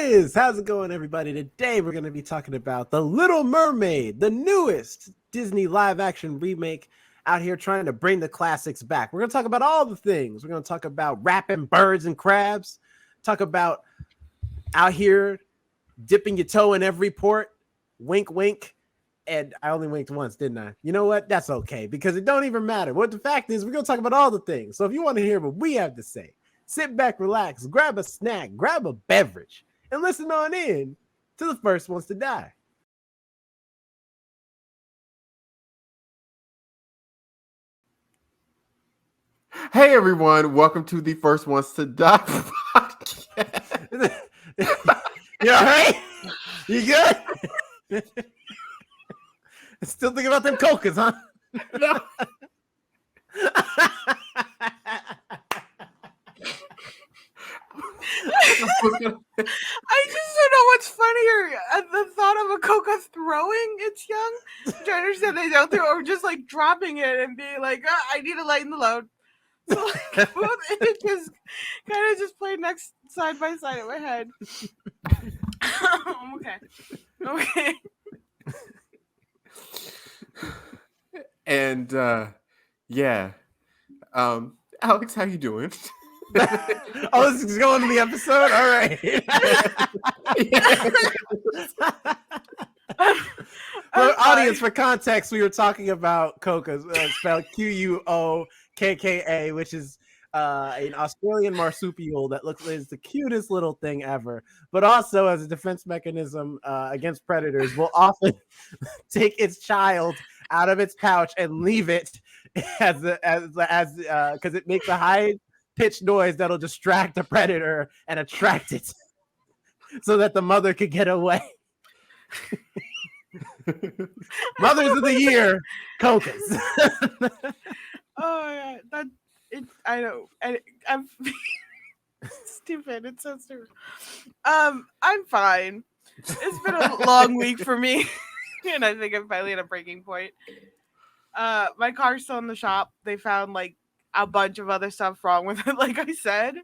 is? How's it going, everybody? Today we're going to be talking about The Little Mermaid, the newest Disney live-action remake out here trying to bring the classics back. We're going to talk about all the things. We're going to talk about rapping birds and crabs, talk about out here dipping your toe in every port, wink, wink. And I only winked once, didn't I? You know what? That's okay, because it don't even matter. What the fact is, we're going to talk about all the things. So if you want to hear what we have to say, sit back, relax, grab a snack, grab a beverage, and listen on in to the First Ones to Die. Hey everyone, welcome to the First Ones to Die podcast. You all right? You good? Still thinking about them cocas, huh? No. I just don't know what's funnier, the thought of a coca throwing its young, which I understand they don't throw, or just like dropping it and being like, I need to lighten the load. So like, it just kind of just played next side by side in my head. Okay. And yeah, Alex, how you doing? Oh, this is going to the episode? All right. For audience, for context, we were talking about Coca, spelled Quokka, which is an Australian marsupial that is the cutest little thing ever, but also as a defense mechanism against predators, will often take its child out of its pouch and leave it as because it makes a high-pitched noise that'll distract the predator and attract it, so that the mother could get away. Mothers of the year, Cocas. Oh yeah, I know. I'm stupid. It's so stupid. I'm fine. It's been a long week for me, and I think I'm finally at a breaking point. My car's still in the shop. They found like a bunch of other stuff wrong with it. Like I said,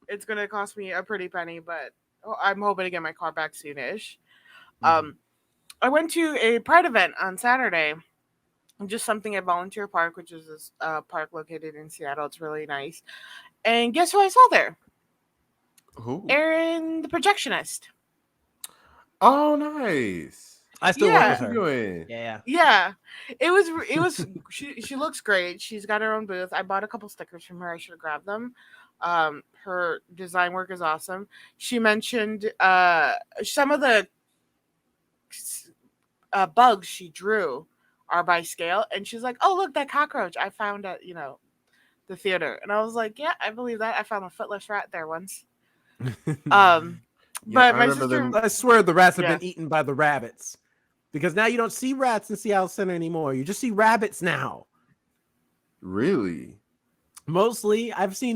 it's gonna cost me a pretty penny, but I'm hoping to get my car back soonish. I went to a Pride event on Saturday. Just something at Volunteer Park, which is this park located in Seattle. It's really nice. And guess who I saw there? Who? Erin, the projectionist. Oh, nice. I still work with her. Doing? Yeah. It was. She looks great. She's got her own booth. I bought a couple stickers from her. I should have grabbed them. Her design work is awesome. She mentioned some of the bugs she drew are by scale, and she's like, "Oh, look, that cockroach I found at the theater," and I was like, "Yeah, I believe that. I found a footless rat there once." But my sister, I swear the rats have been eaten by the rabbits, because now you don't see rats in Seattle Center anymore. You just see rabbits now. Really? Mostly, I've seen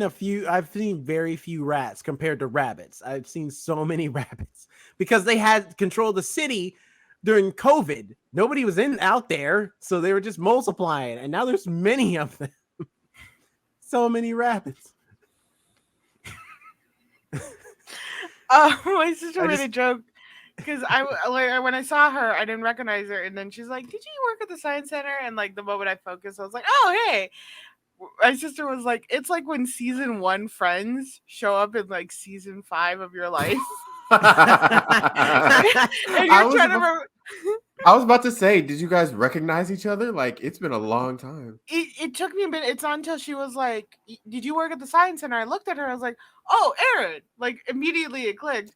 very few rats compared to rabbits. I've seen so many rabbits because they had control of the city during COVID. Nobody was out there, so they were just multiplying, and now there's many of them. So many rabbits. My sister made a joke because when I saw her, I didn't recognize her, and then she's like, "Did you work at the Science Center?" And like the moment I focused, I was like, "Oh, hey." My sister was like, "It's like when season 1 friends show up in like season 5 of your life." And you're trying to remember. I was about to say, did you guys recognize each other? Like, it's been a long time. It took me a minute. It's not until she was like, "Did you work at the Science Center?" I looked at her. I was like, "Oh, Erin!" Like immediately it clicked,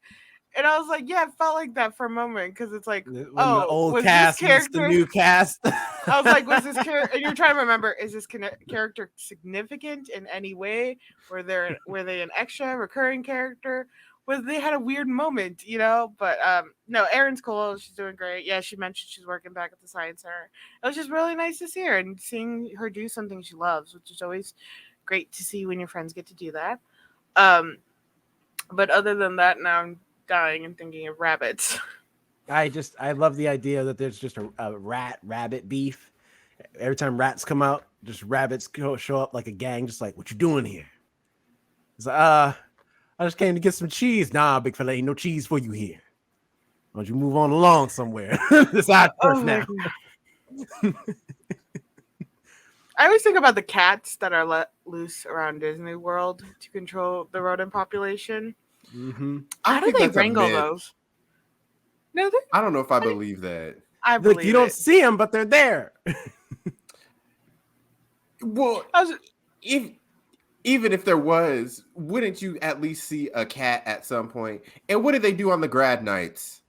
and I was like, "Yeah," it felt like that for a moment because it's like, when "Oh, the old was cast this character the new cast?" I was like, "Was this character?" And you're trying to remember, is this character significant in any way? Were they an extra recurring character? Was they had a weird moment, But no, Erin's cool. She's doing great. Yeah, she mentioned she's working back at the Science Center. It was just really nice to see her and seeing her do something she loves, which is always great to see when your friends get to do that. But other than that, now I'm dying and thinking of rabbits. I love the idea that there's just a rabbit beef. Every time rats come out, just rabbits show up like a gang, just like, "What you doing here?" It's like, I just came to get some cheese. Nah, big fella, ain't no cheese for you here. Why don't you move on along somewhere? Decide first now. I always think about the cats that are let loose around Disney World to control the rodent population. Mm-hmm. How do they wrangle those? No, I don't know if I believe that. I believe Look, you don't see them, but they're there. Well, even if there was, wouldn't you at least see a cat at some point? And what do they do on the grad nights?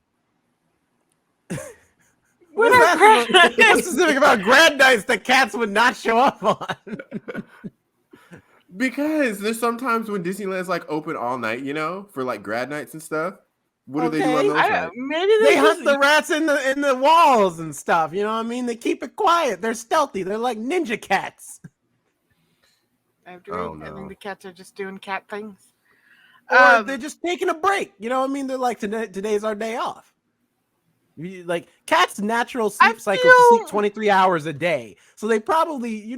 What's specific about grad nights that cats would not show up on? Because there's sometimes when Disneyland's like open all night, for like grad nights and stuff. What do they do on those nights? Maybe they hunt the rats in the walls and stuff. You know what I mean? They keep it quiet. They're stealthy. They're like ninja cats. I think the cats are just doing cat things. Or they're just taking a break. You know what I mean? They're like, today's our day off. Like cats' natural sleep cycle to sleep 23 hours a day. So they probably, you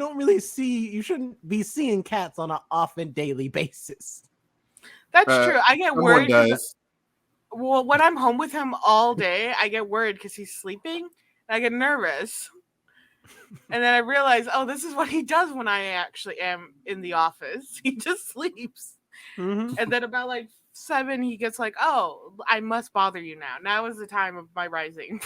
shouldn't be seeing cats on an often daily basis. That's true. I get worried. Well, when I'm home with him all day, I get worried because he's sleeping. And I get nervous. And then I realize, this is what he does when I actually am in the office. He just sleeps. Mm-hmm. And then about like 7, he gets like, I must bother you now. Now is the time of my rising.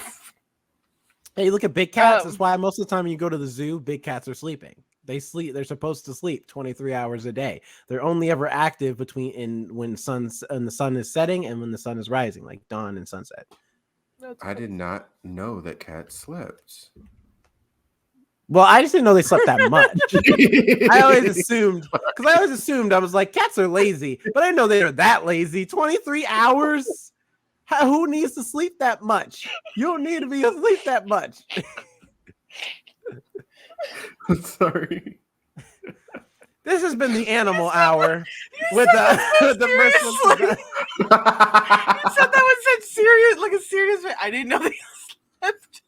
Hey, look at big cats. That's why most of the time you go to the zoo, big cats are sleeping. They sleep. They're supposed to sleep 23 hours a day. They're only ever active when the sun is setting and when the sun is rising, like dawn and sunset. I did not know that cats slept. Well, I just didn't know they slept that much. I always assumed I was like, cats are lazy, but I didn't know they were that lazy. 23 hours? Who needs to sleep that much? You don't need to be asleep that much. I'm sorry. This has been the Animal Hour with the first one. You said that was such serious, like a serious. I didn't know they slept.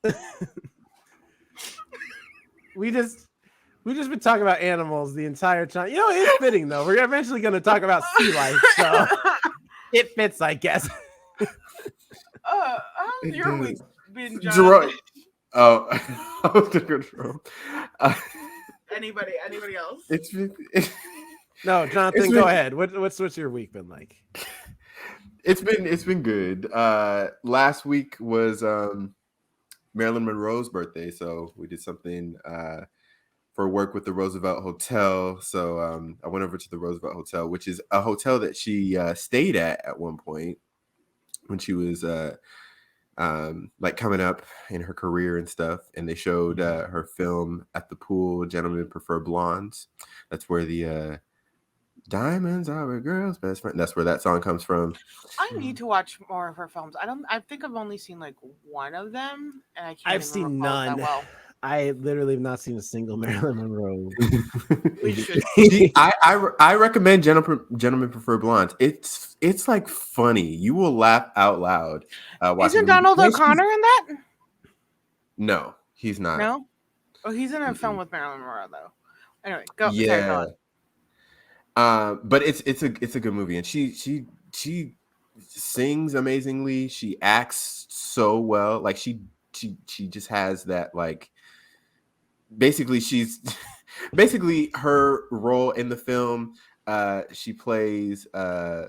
We just been talking about animals the entire time. It's fitting though. We're eventually going to talk about sea life, so it fits, I guess. How's your week been, John? Jerome. Oh, I was thinking Jerome. Anybody else? No, Jonathan, go ahead. What's your week been like? It's been good. Last week was Marilyn Monroe's birthday, so we did something for work with the Roosevelt Hotel. So I went over to the Roosevelt Hotel, which is a hotel that she stayed at one point when she was like coming up in her career and stuff. And they showed her film At the Pool, Gentlemen Prefer Blondes. That's where the diamonds are a girl's best friend. That's where that song comes from. I need to watch more of her films. I think I've only seen like one of them, and I've seen none. That well. I literally have not seen a single Marilyn Monroe. We should. I recommend Gentlemen Prefer Blondes. It's like funny. You will laugh out loud. Isn't Donald O'Connor in that? No, he's not. No. Oh, he's in a film with Marilyn Monroe though. Anyway, go. Yeah. Sorry, go on. But it's a good movie, and she sings amazingly. She acts so well. Like she just has that, like, basically her role in the film. She plays I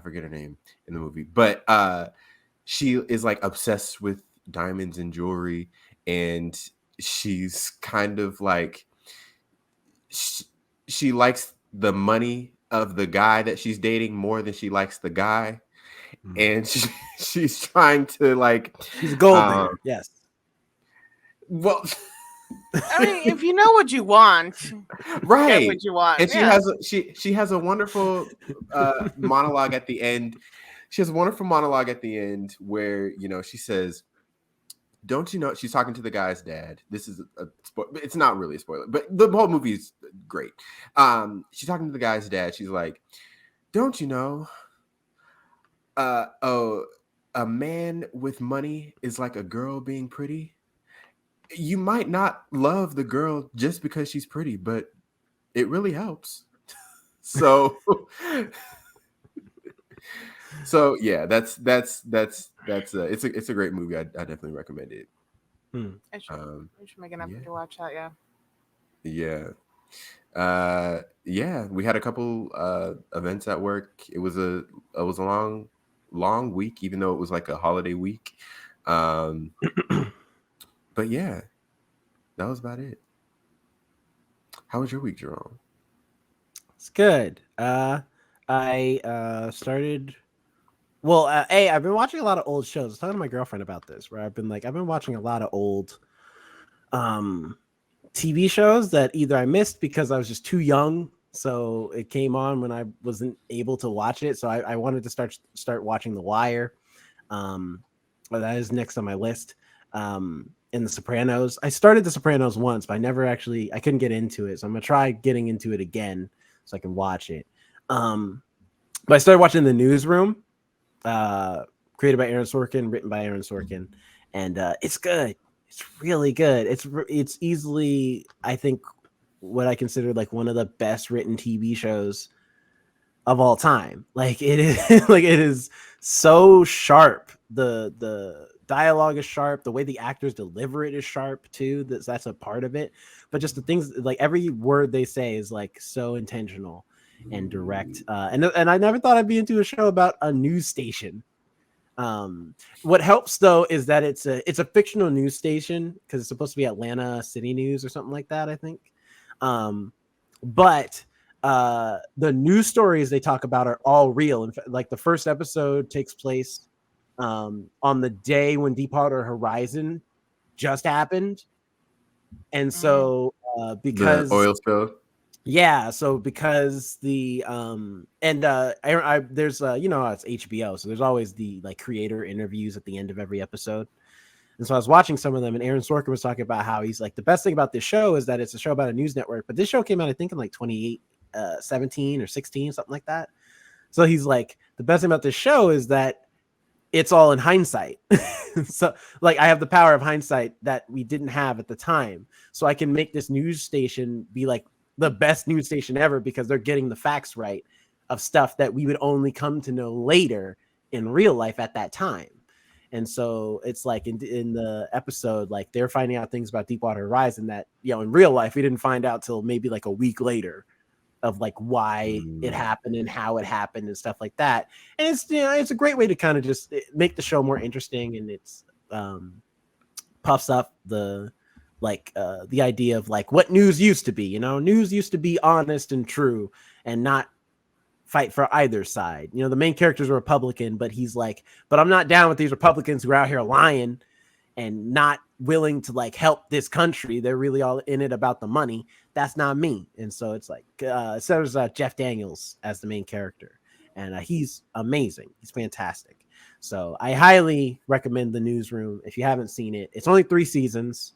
forget her name in the movie, but she is like obsessed with diamonds and jewelry, and she's kind of like she likes the money of the guy that she's dating more than she likes the guy. And she's trying to, like, she's a gold digger. Yes. Well, I mean, if you know what you want, right? Get what you want. And she has a wonderful monologue at the end. She has a wonderful monologue at the end where she says, "Don't you know?" She's talking to the guy's dad. This is it's not really a spoiler, but the whole movie is great. She's talking to the guy's dad. She's like, "Don't you know? A man with money is like a girl being pretty. You might not love the girl just because she's pretty, but it really helps." So So yeah, it's a great movie. I definitely recommend it. I should make an Yeah. effort to watch that. Yeah. Yeah. Yeah, we had a couple events at work. It was a long week, even though it was like a holiday week. But yeah, that was about it. How was your week, Jerome? It's good. I started. Well, I've been watching a lot of old shows. I was talking to my girlfriend about this, where I've been watching a lot of old, TV shows that either I missed because I was just too young, so it came on when I wasn't able to watch it. So I wanted to start watching The Wire. Well, that is next on my list. In The Sopranos, I started The Sopranos once, but I couldn't get into it. So I'm gonna try getting into it again so I can watch it. But I started watching The Newsroom, created by Aaron Sorkin, written by Aaron Sorkin, and it's good. It's really good. It's easily, I think, what I consider like one of the best written TV shows of all time. Like it is, like it is so sharp. The dialogue is sharp. The way the actors deliver it is sharp too. That's a part of it. But just the things, like every word they say is like so intentional and direct. And I never thought I'd be into a show about a news station. What helps though is that it's a fictional news station because it's supposed to be Atlanta City News or something like that, I think. But the news stories they talk about are all real. In fact, like the first episode takes place on the day when Deepwater Horizon just happened, and so The because oil spill. yeah, so because the I there's you know, it's HBO, so there's always the like creator interviews at the end of every episode. And so I was watching some of them, and Aaron Sorkin was talking about how he's like, the best thing about this show is that it's a show about a news network, but this show came out, I think, in like 17 or 16, something like that. So he's like, the best thing about this show is that it's all in hindsight. So like I have the power of hindsight that we didn't have at the time. So I can make this news station be like the best news station ever because they're getting the facts right of stuff that we would only come to know later in real life at that time. And so it's like in the episode, like they're finding out things about Deepwater Horizon that, you know, in real life, we didn't find out till maybe like a week later of like why it happened and how it happened and stuff like that. And it's, you know, it's a great way to kind of just make the show more interesting. And it's puffs up the idea of like what news used to be, you know, news used to be honest and true and not fight for either side. You know, the main character's a Republican, but he's like, but I'm not down with these Republicans who are out here lying and not willing to like help this country. They're really all in it about the money. That's not me. And so it's like, so there's Jeff Daniels as the main character, and he's amazing. He's fantastic. So I highly recommend The Newsroom. If you haven't seen it, it's only 3 seasons.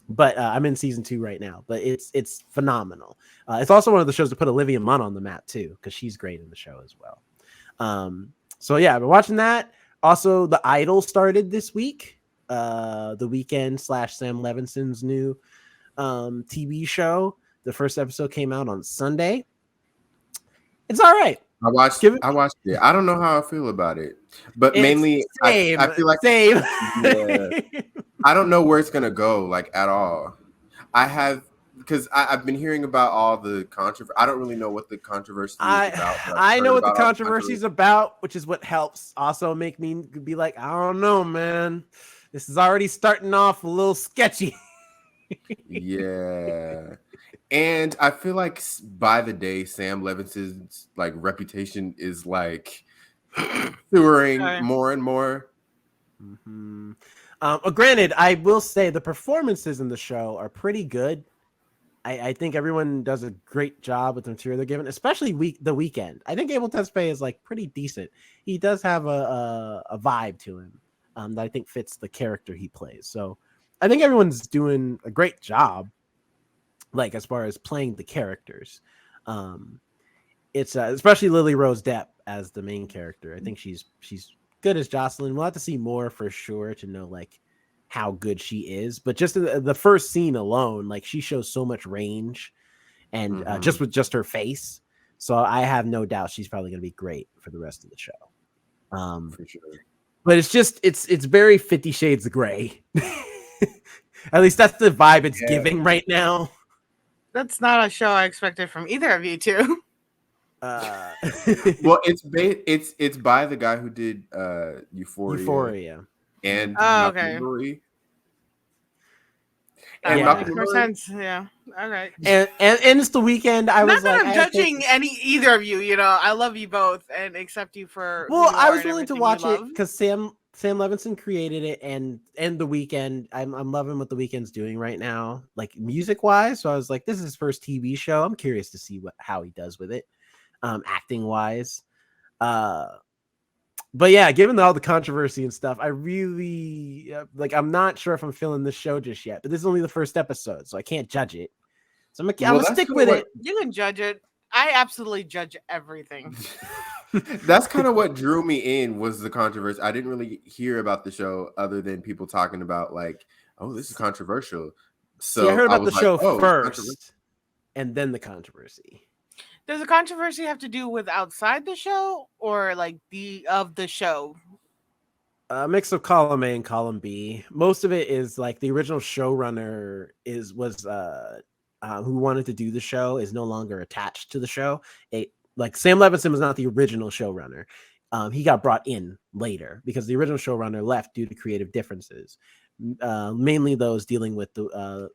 But I'm in season 2 right now, but it's phenomenal. It's also one of the shows to put Olivia Munn on the map too, because she's great in the show as well. So yeah, I've been watching that. Also, The Idol started this week. The Weeknd / Sam Levinson's new TV show. The first episode came out on Sunday. It's all right. I watched it. I don't know how I feel about it, but mainly I feel like same. Yeah, I don't know where it's gonna go, like at all. Because I've been hearing about all the controversy. I don't really know what the controversy is about. I know what the controversy is about, which is what helps also make me be like, I don't know, man. This is already starting off a little sketchy. Yeah. And I feel like by the day, Sam Levinson's like reputation is like soaring more and more. Mm-hmm. Granted, I will say the performances in the show are pretty good. I think everyone does a great job with the material they're given, especially the Weeknd. I think Abel Tesfaye is like pretty decent. He does have a vibe to him that I think fits the character he plays. So I think everyone's doing a great job, like as far as playing the characters. It's especially Lily Rose Depp as the main character. I think she's good as Jocelyn. We'll have to see more for sure to know like how good she is, but just the first scene alone, like she shows so much range and just with just her face So I have no doubt she's probably going to be great for the rest of the show. For sure. But it's just it's very 50 Shades of Grey. At least that's the vibe it's giving right now. That's not a show I expected from either of you two. Well, it's by the guy who did Euphoria. And okay. Marie. That Yeah. makes more sense. Yeah. All right. And it's the weekend. I was Not that like, I'm judging either of you. You know, I love you both and accept you for. Well, who you I are was and willing to everything watch you it love. because Sam Levinson created it, and the Weeknd. I'm loving what the Weeknd's doing right now, like music wise. So I was like, this is his first TV show. I'm curious to see how he does with it, acting wise. But yeah, given all the controversy and stuff, I really I'm not sure if I'm feeling this show just yet. But this is only the first episode, so I can't judge it. So I'm gonna stick with it. You can judge it. I absolutely judge everything. That's kind of what drew me in was the controversy. I didn't really hear about the show other than people talking about like, oh, this is controversial. So I heard about the show first, controversy. and then the controversy. Does the controversy have to do with outside the show or like the show? A mix of column A and column B. Most of it is like the original showrunner was who wanted to do the show is no longer attached to the show. Like Sam Levinson was not the original showrunner. He got brought in later because the original showrunner left due to creative differences. Mainly those dealing with the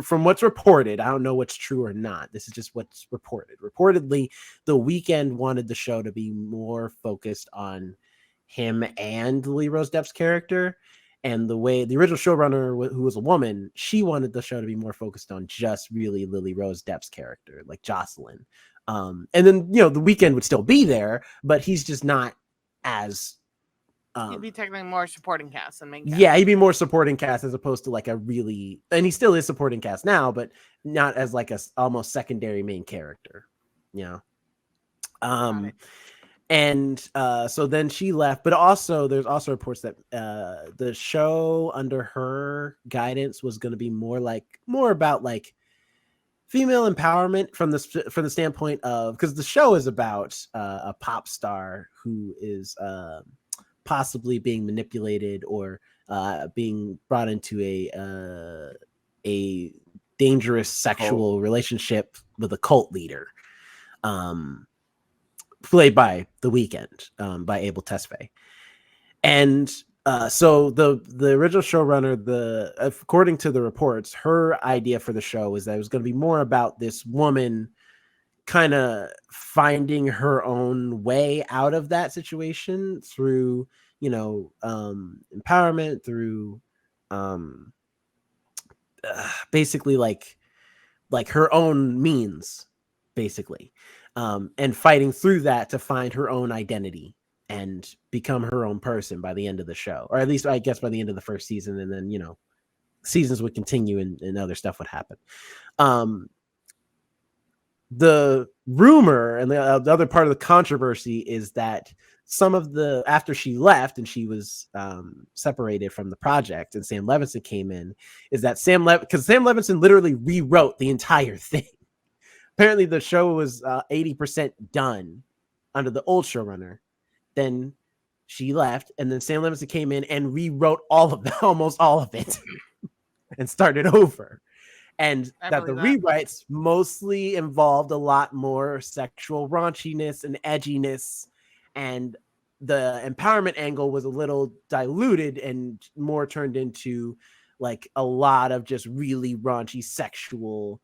from what's reported. I don't know what's true or not. This is just what's reported. Reportedly, The Weeknd wanted the show to be more focused on him and Lily Rose Depp's character, and the way the original showrunner, who was a woman, she wanted the show to be more focused on just really Lily Rose Depp's character, like Jocelyn. And then The Weeknd would still be there, but he's just not as he'd be technically more supporting cast than main cast. Yeah, he'd be more supporting cast as opposed to like a really, and he still is supporting cast now, but not as like a almost secondary main character, And so then she left, but also there's also reports that the show under her guidance was going to be more about like female empowerment from the standpoint of, because the show is about a pop star who is possibly being manipulated or being brought into a dangerous sexual relationship with a cult leader, played by The Weeknd, by Abel Tesfaye. And so the original showrunner, according to the reports, her idea for the show was that it was going to be more about this woman kind of finding her own way out of that situation through, empowerment, through basically like her own means, basically, and fighting through that to find her own identity and become her own person by the end of the show, or at least I guess by the end of the first season, and then seasons would continue and other stuff would happen. The rumor and the other part of the controversy is that some of after she left and she was separated from the project and Sam Levinson came in, is that because Sam Levinson literally rewrote the entire thing. Apparently the show was 80% done under the old showrunner. Then she left, and then Sam Levinson came in and rewrote almost all of it and started over. And that the rewrites mostly involved a lot more sexual raunchiness and edginess, and the empowerment angle was a little diluted and more turned into like a lot of just really raunchy sexual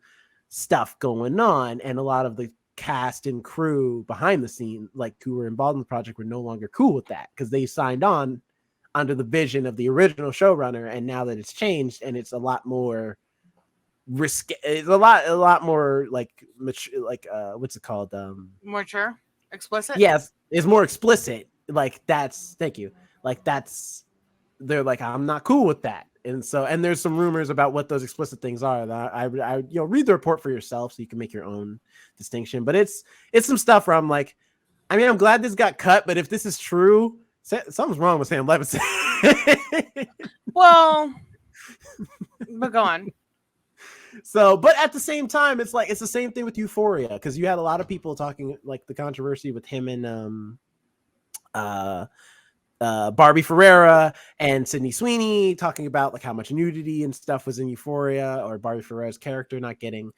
stuff going on. And a lot of the cast and crew behind the scene, like who were involved in the project, were no longer cool with that because they signed on under the vision of the original showrunner. And now that it's changed and it's a lot more risky, it's a lot more like mature, like what's it called, mature, explicit. Yes, it's more explicit. Like thank you, like they're like, I'm not cool with that. And so, and there's some rumors about what those explicit things are. That I read the report for yourself so you can make your own distinction. But it's some stuff where I'm like, I mean, I'm glad this got cut, but if this is true, something's wrong with Sam Levinson. Well, but go on. So, but at the same time, it's like it's the same thing with Euphoria because you had a lot of people talking like the controversy with him and uh Barbie Ferreira and Sydney Sweeney talking about like how much nudity and stuff was in Euphoria, or Barbie Ferreira's character not getting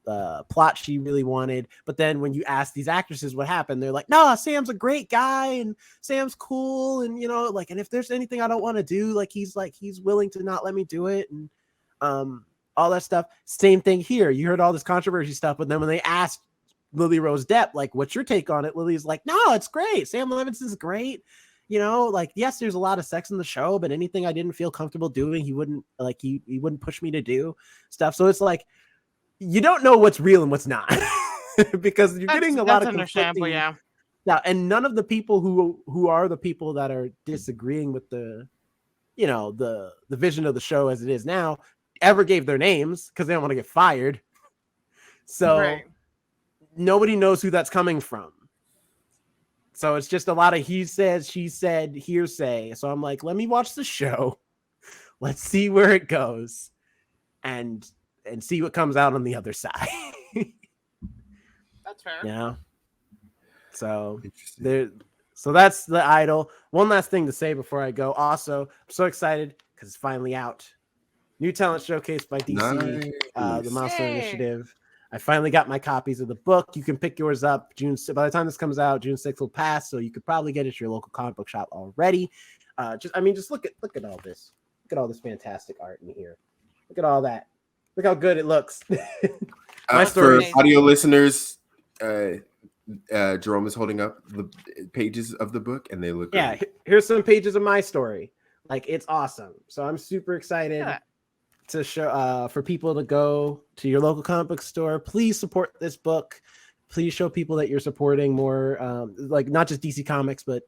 the plot she really wanted. But then when you ask these actresses what happened, they're like, no, Sam's a great guy and Sam's cool. And, you know, like, and if there's anything I don't want to do, like, he's willing to not let me do it. And all that stuff. Same thing here. You heard all this controversy stuff, but then when they asked Lily Rose Depp, like, what's your take on it? Lily's like, no, it's great. Sam Levinson's great. You know, like, yes, there's a lot of sex in the show, but anything I didn't feel comfortable doing, he wouldn't like, he wouldn't push me to do stuff. So it's like, you don't know what's real and what's not because you're getting a lot of understandable. Yeah. Now, and none of the people who are the people that are disagreeing with the, you know, the vision of the show as it is now ever gave their names because they don't want to get fired. So nobody knows who that's coming from. So it's just a lot of he said, she said, hearsay. So I'm like, let me watch the show. Let's see where it goes and see what comes out on the other side. That's fair. Yeah. So that's The Idol. One last thing to say before I go. Also, I'm so excited because it's finally out. New talent showcase by DC, the Milestone Initiative. I finally got my copies of the book. You can pick yours up June. By the time this comes out, June 6th will pass, so you could probably get it at your local comic book shop already. Just look at all this. Look at all this fantastic art in here. Look at all that. Look how good it looks. My story. For audio listeners, Jerome is holding up the pages of the book, and they look. Yeah, here's some pages of my story. Like, it's awesome. So I'm super excited to show for people to go to your local comic book store. Please support this book. Please show people that you're supporting more, like not just DC Comics, but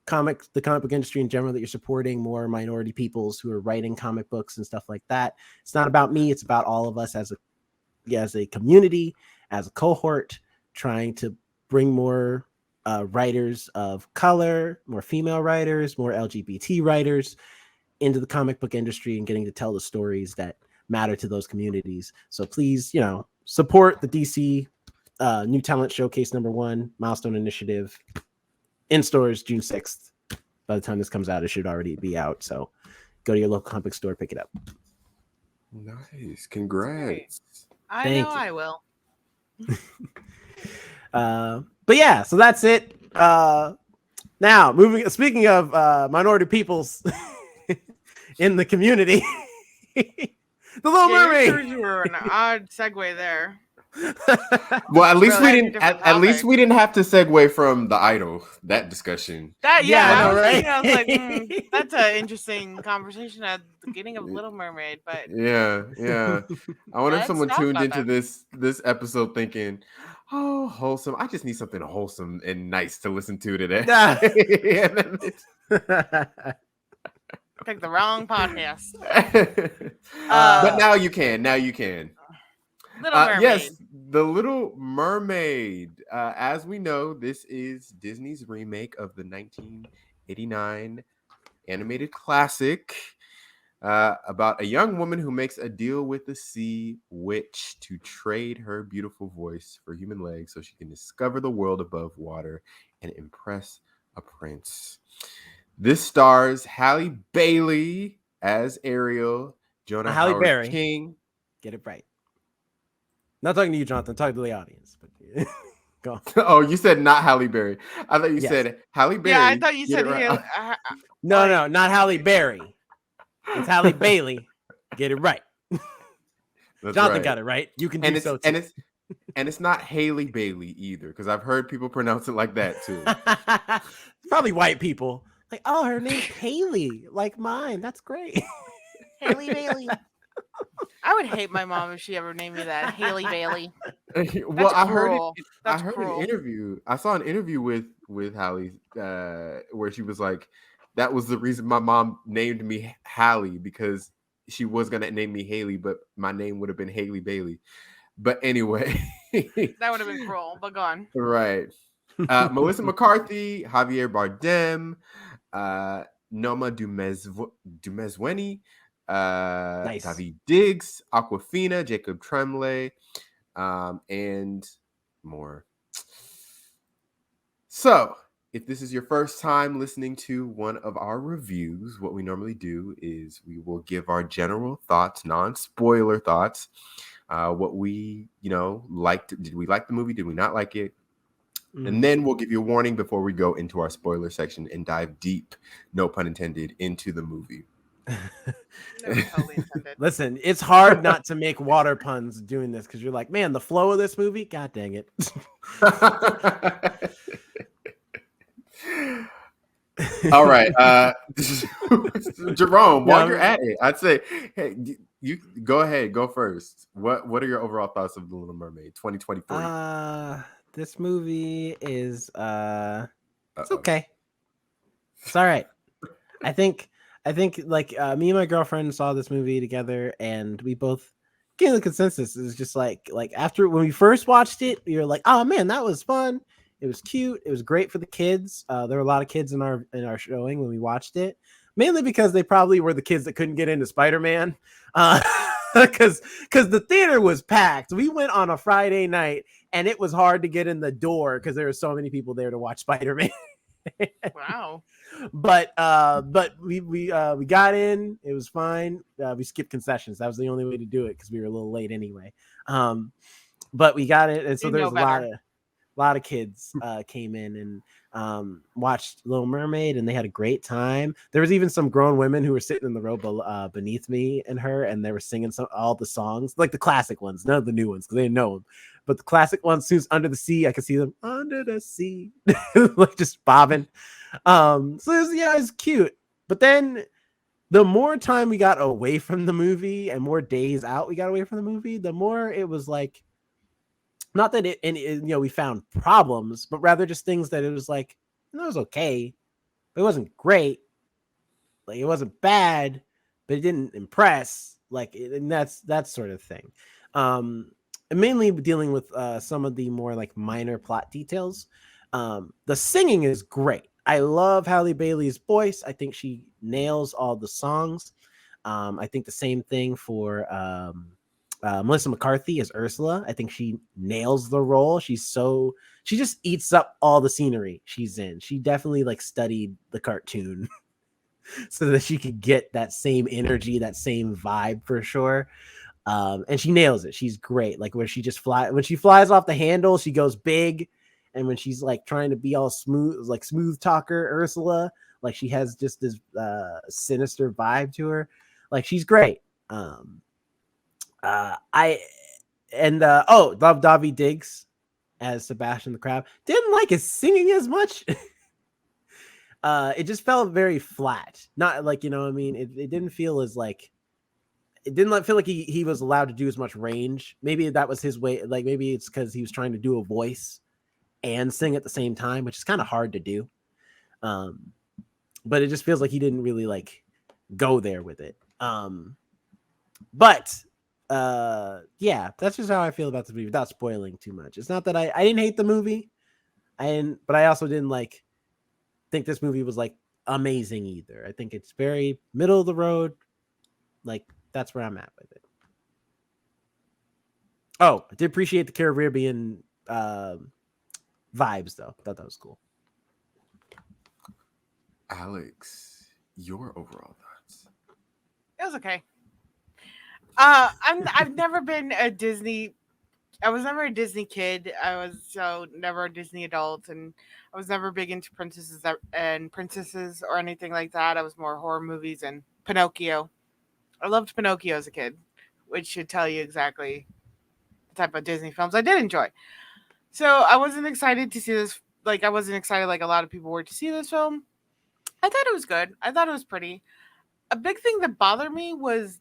the comic book industry in general, that you're supporting more minority peoples who are writing comic books and stuff like that. It's not about me. It's about all of us as a community, as a cohort, trying to bring more writers of color, more female writers, more LGBT writers into the comic book industry and getting to tell the stories that matter to those communities. So please, support the DC New Talent Showcase #1 Milestone Initiative in stores June 6th. By the time this comes out, it should already be out. So go to your local comic store, pick it up. Nice. Congrats. Thank you. I will. But yeah, so that's it. Now speaking of minority peoples in the community, The Little Mermaid. You were an odd segue there. Well, at least we didn't. At least we didn't have to segue from the Idol, that discussion. I was like, that's an interesting conversation at the beginning of Little Mermaid. But yeah. I wonder if someone tuned into this episode thinking, "Oh, wholesome! I just need something wholesome and nice to listen to today." Pick the wrong podcast. But now you can. Little Mermaid. Yes, The Little Mermaid. As we know, this is Disney's remake of the 1989 animated classic about a young woman who makes a deal with the sea witch to trade her beautiful voice for human legs so she can discover the world above water and impress a prince. This stars Halle Bailey as Ariel, Jonah Hauer-King. Get it right. Not talking to you, Jonathan. Talking to the audience. But go on. Oh, you said not Halle Berry. I thought you said Halle Berry. Yeah, I thought you said right. No, not Halle Berry. It's Halle Bailey. Get it right. Jonathan got it right. You can do so too. And it's not Haley Bailey either, because I've heard people pronounce it like that too. Probably white people. Like, oh, her name's Haley, like mine. That's great. Haley Bailey. I would hate my mom if she ever named me that, Haley Bailey. Well, I heard an interview. I saw an interview with Halle where she was like, that was the reason my mom named me Halle, because she was gonna name me Haley, but my name would have been Haley Bailey. But anyway, that would have been cruel. But go on. Right. Melissa McCarthy, Javier Bardem, Noma Dumezweni, Nice. David Diggs, Aquafina, Jacob Tremblay, and more. So, if this is your first time listening to one of our reviews, what we normally do is we will give our general thoughts, non-spoiler thoughts. What we, liked. Did we like the movie? Did we not like it? And then we'll give you a warning before we go into our spoiler section and dive deep, no pun intended, into the movie. No, totally intended. Listen, it's hard not to make water puns doing this because you're like, man, the flow of this movie, god dang it. All right, Jerome, while you're at it, I'd say, hey, you go ahead, go first. What are your overall thoughts of The Little Mermaid 2023? This movie is it's okay. It's all right. I think like me and my girlfriend saw this movie together and we both came to the consensus. It was just like after when we first watched it, we were like, oh man, that was fun. It was cute. It was great for the kids. There were a lot of kids in our showing when we watched it, mainly because they probably were the kids that couldn't get into Spider-Man. Because the theater was packed. We went on a Friday night and it was hard to get in the door because there were so many people there to watch Spider-Man. Wow. But we got in. It was fine. We skipped concessions. That was the only way to do it because we were a little late anyway. But we got it, and so there's a lot of kids came in and watched Little Mermaid, and they had a great time. There was even some grown women who were sitting in the row beneath me and her, and they were singing all the songs, like the classic ones, none of the new ones because they didn't know them. But the classic ones, Who's Under the Sea, I could see them under the sea, like just bobbing. So it was cute. But then the more time we got away from the movie and more days out we got away from the movie, the more it was like, not that we found problems, but rather just things that it was like, it was okay, but it wasn't great. Like it wasn't bad, but it didn't impress. And that's that sort of thing. And mainly dealing with some of the more like minor plot details. The singing is great. I love Halle Bailey's voice. I think she nails all the songs. I think the same thing for Melissa McCarthy as Ursula. I think she nails the role. She just eats up all the scenery she's in. She definitely like studied the cartoon so that she could get that same energy, that same vibe for sure. And she nails it. She's great. Like when she flies off the handle, she goes big. And when she's like trying to be all smooth, like smooth talker Ursula, like she has just this sinister vibe to her. Like she's great. Love David Diggs as Sebastian the Crab. Didn't like his singing as much. It just felt very flat. Not like, what I mean? It didn't feel as like, it didn't feel like he was allowed to do as much range. Maybe that was his way. Like maybe it's because he was trying to do a voice and sing at the same time, which is kind of hard to do. But it just feels like he didn't really like go there with it. But that's just how I feel about the movie without spoiling too much. It's not that I didn't hate the movie. But I also didn't like think this movie was like amazing either. I think it's very middle of the road. Like that's where I'm at with it. Oh, I did appreciate the Caribbean vibes though. Thought that was cool. Alex, your overall thoughts? It was okay. I've never been a Disney. I was never a Disney kid. I was never a Disney adult, and I was never big into princesses or anything like that. I was more horror movies and Pinocchio. I loved Pinocchio as a kid, which should tell you exactly the type of Disney films I did enjoy. So I wasn't excited to see this. Like I wasn't excited like a lot of people were to see this film. I thought it was good. I thought it was pretty. A big thing that bothered me was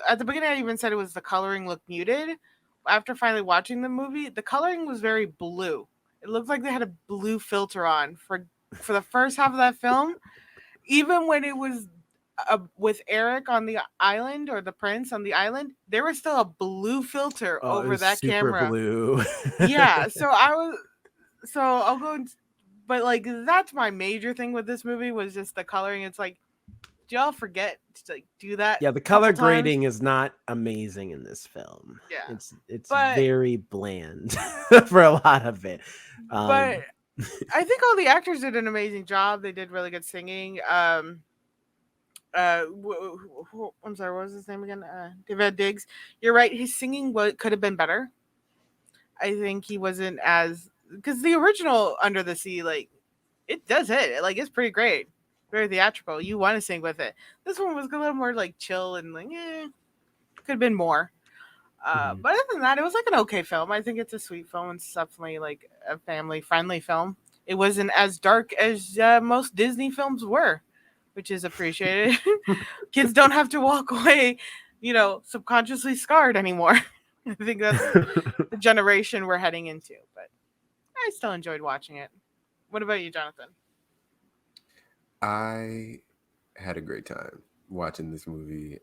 at the beginning I even said it was the coloring looked muted. After finally watching the movie, the coloring was very blue. It looked like they had a blue filter on for the first half of that film. Even when it was with Eric on the island or the prince on the island, there was still a blue filter over that camera. Blue. Yeah, so I'll go. But like that's my major thing with this movie was just the coloring. It's like do y'all forget to like do that? Yeah, the a couple color times? grading is not amazing in this film. Yeah. It's But- very bland for a lot of it. But I think all the actors did an amazing job. They did really good singing. I'm sorry, what was his name again? David Diggs. You're right. His singing could have been better. I think he wasn't as because the original Under the Sea, like it does hit. Like it's pretty great, very theatrical. You want to sing with it. This one was a little more like chill and like could have been more. Mhm. But other than that, it was like an okay film. I think it's a sweet film. It's definitely like a family friendly film. It wasn't as dark as most Disney films were, which is appreciated. Kids don't have to walk away, subconsciously scarred anymore. I think that's the generation we're heading into. But I still enjoyed watching it. What about you, Jonathan? I had a great time watching this movie.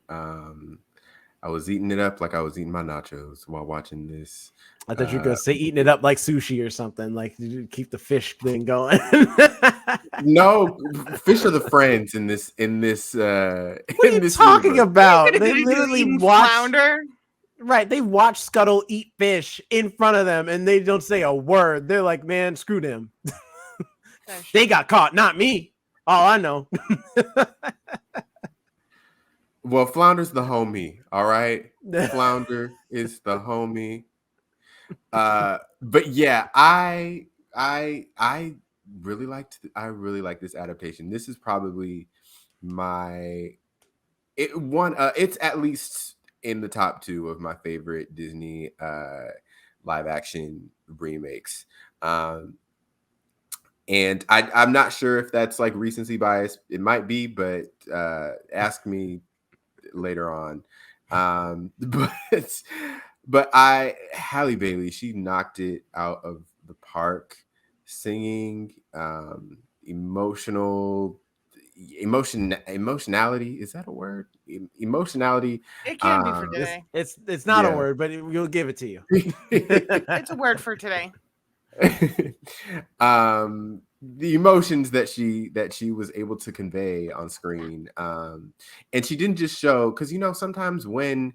I was eating it up like I was eating my nachos while watching this. I thought you were gonna say eating it up like sushi or something, like you keep the fish thing going. No, fish are the friends in this. What are In you this talking universe. about? He's They literally eating watch flounder. right. They watch Scuttle eat fish in front of them, and they don't say a word. They're like, "Man, screw them. They got caught, not me. All I know." Well, Flounder's the homie. All right, Flounder is the homie. But yeah, I really liked. I really like this adaptation. This is probably it's at least in the top 2 of my favorite Disney live action remakes. And I'm not sure if that's like recency bias. It might be, but ask me later on. But Halle Bailey, she knocked it out of the park, singing, emotionality. Is that a word? Emotionality. It can be for today. It's not a Yeah. word, but we'll give it to you. It's a word for today. The emotions that she was able to convey on screen, and she didn't just show, because sometimes when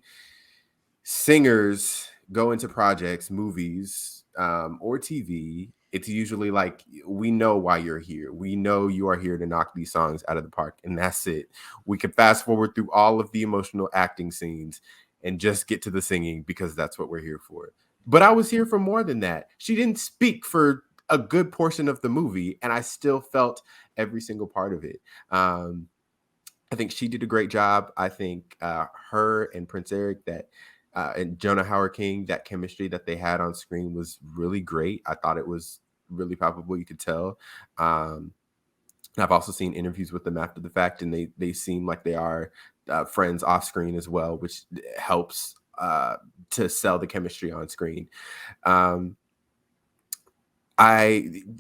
singers go into projects, movies, or TV, it's usually like, we know why you're here. We know you are here to knock these songs out of the park, and that's it. We could fast forward through all of the emotional acting scenes and just get to the singing, because that's what we're here for. But I was here for more than that. She didn't speak for a good portion of the movie, and I still felt every single part of it. I think she did a great job. I think her and Prince Eric, and Jonah hauer-king, that chemistry that they had on screen was really great. I thought it was really palpable. You could tell. I've also seen interviews with them after the fact, and they seem like they are friends off screen as well, which helps to sell the chemistry on screen.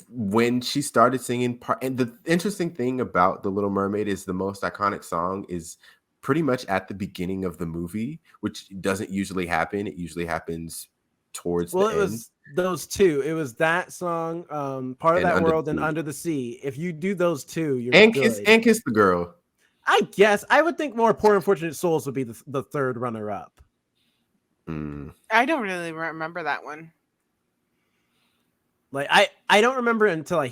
When she started singing and the interesting thing about The Little Mermaid is the most iconic song is pretty much at the beginning of the movie, which doesn't usually happen. It usually happens towards the Well, end. it was those two. It was that song, Part of And That Under the World, and Sea. Under the Sea. If you do those two, you're And good. Kiss the Girl. I guess I would think More Poor Unfortunate Souls would be the third runner up. I don't really remember that one. Like I don't remember until I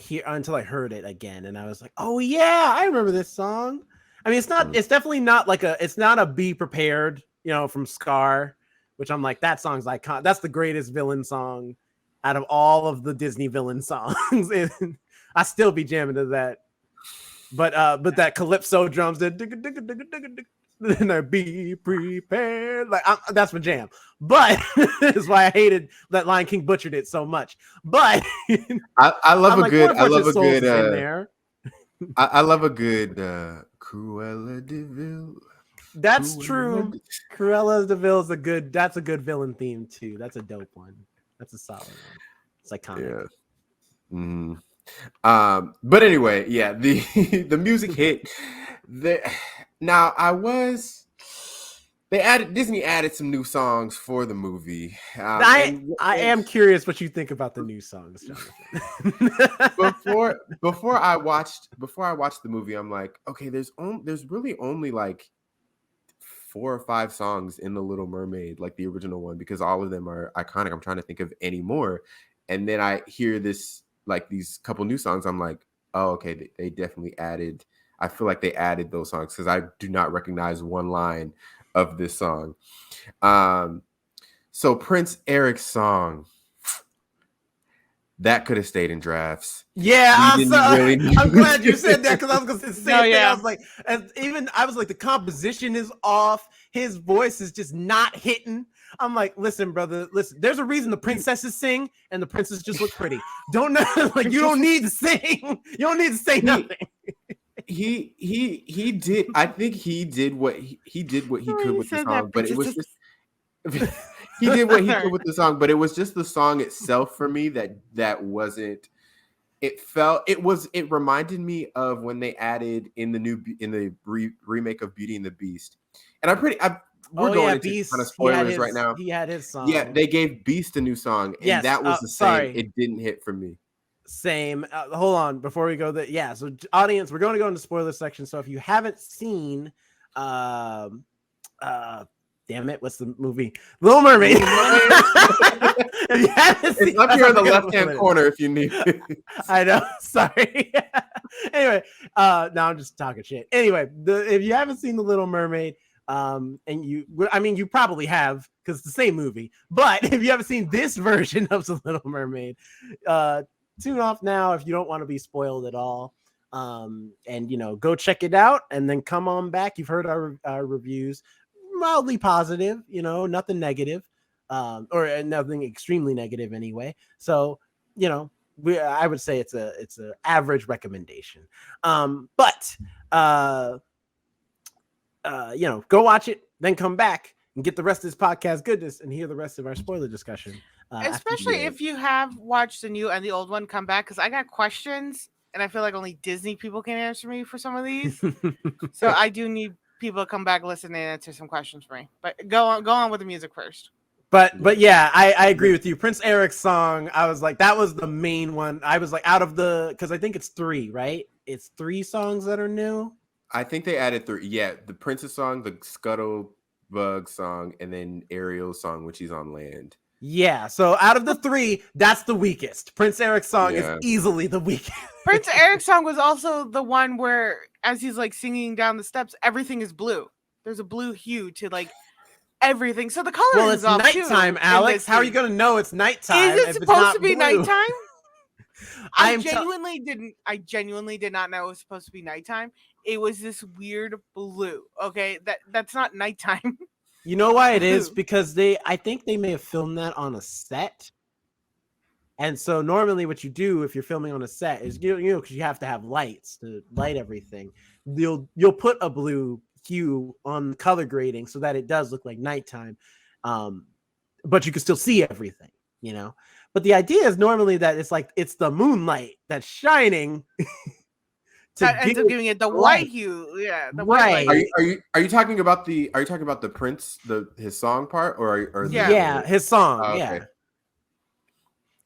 heard it again, and I was like, oh yeah, I remember this song. I mean, it's definitely not like it's not a Be Prepared, from Scar, which I'm like, that song's iconic. That's the greatest villain song out of all of the Disney villain songs. I still be jamming to that. But that calypso drums, and I be prepared. Like that's my jam. But that's why I hated that Lion King butchered it so much. But I love a good. I love a good. in there. I love a good Cruella de Vil. That's true. Cruella de Vil is that's a good villain theme too. That's a dope one. That's a solid one. It's iconic. Yeah. But anyway, yeah, the music hit. They Disney added some new songs for the movie. I am curious what you think about the new songs, Jonathan. before I watched the movie, I'm like, okay, there's really only like 4 or 5 songs in The Little Mermaid, like the original one, because all of them are iconic. I'm trying to think of any more, and then I hear this, like these couple new songs. I'm like, oh, okay, they definitely added. I feel like they added those songs because I do not recognize one line of this song. So Prince Eric's song, that could have stayed in drafts. Yeah, I'm glad you said that because I was going to say the same thing. Yeah. I was like, the composition is off. His voice is just not hitting. I'm like, listen, brother, listen. There's a reason the princesses sing and the princes just look pretty. Don't know, like you don't need to sing. You don't need to say nothing. He did. I think he did what he did what he could with the song, but it was just. He did what he could with the song, but it was just the song itself for me that wasn't. It reminded me of when they added in the remake of Beauty and the Beast, and we're going into Beast. kind of spoilers right now. He had his song. Yeah, they gave Beast a new song, and that was the same. Sorry. It didn't hit for me. Same. Hold on before we go there. Yeah. So audience, we're going to go into spoiler section. So if you haven't seen, damn it, what's the movie? Little Mermaid. If you haven't seen, it's up here in the left-hand corner if you need it. I know. Sorry. Anyway, now I'm just talking shit. Anyway, if you haven't seen The Little Mermaid, and you probably have because it's the same movie. But if you haven't seen this version of The Little Mermaid, tune off now if you don't want to be spoiled at all. And go check it out and then come on back. You've heard our reviews. Mildly positive, nothing negative, or nothing extremely negative anyway. So, I would say it's a average recommendation. But go watch it, then come back and get the rest of this podcast goodness and hear the rest of our spoiler discussion. Especially if you have watched the new and the old one, come back because I got questions and I feel like only Disney people can answer me for some of these. So I do need people to come back, listen, and answer some questions for me. But go on with the music first. But yeah, I agree with you. Prince Eric's song, I was like, that was the main one. I was like, out of because I think it's 3, right? It's 3 songs that are new. I think they added 3. Yeah, the Princess song, the Scuttlebug song, and then Ariel's song, which is on land. Yeah, so out of the 3, that's the weakest. Prince Eric's song is easily the weakest. Prince Eric's song was also the one where, as he's like singing down the steps, everything is blue. There's a blue hue to like everything. So the color is off too. Well, it's nighttime, Alex. How are you going to know it's nighttime? Is it supposed to be nighttime? I genuinely did not know it was supposed to be nighttime. It was this weird blue. Okay, that's not nighttime. You know why it is? Because I think they may have filmed that on a set. And so normally what you do if you're filming on a set is, because you have to have lights to light everything. You'll put a blue hue on color grading so that it does look like nighttime. But you can still see everything, But the idea is normally that it's the moonlight that's shining. That ends up giving it the white hue. Yeah, the white light. Are you talking about the Prince his song part or his song? Oh, okay. Yeah.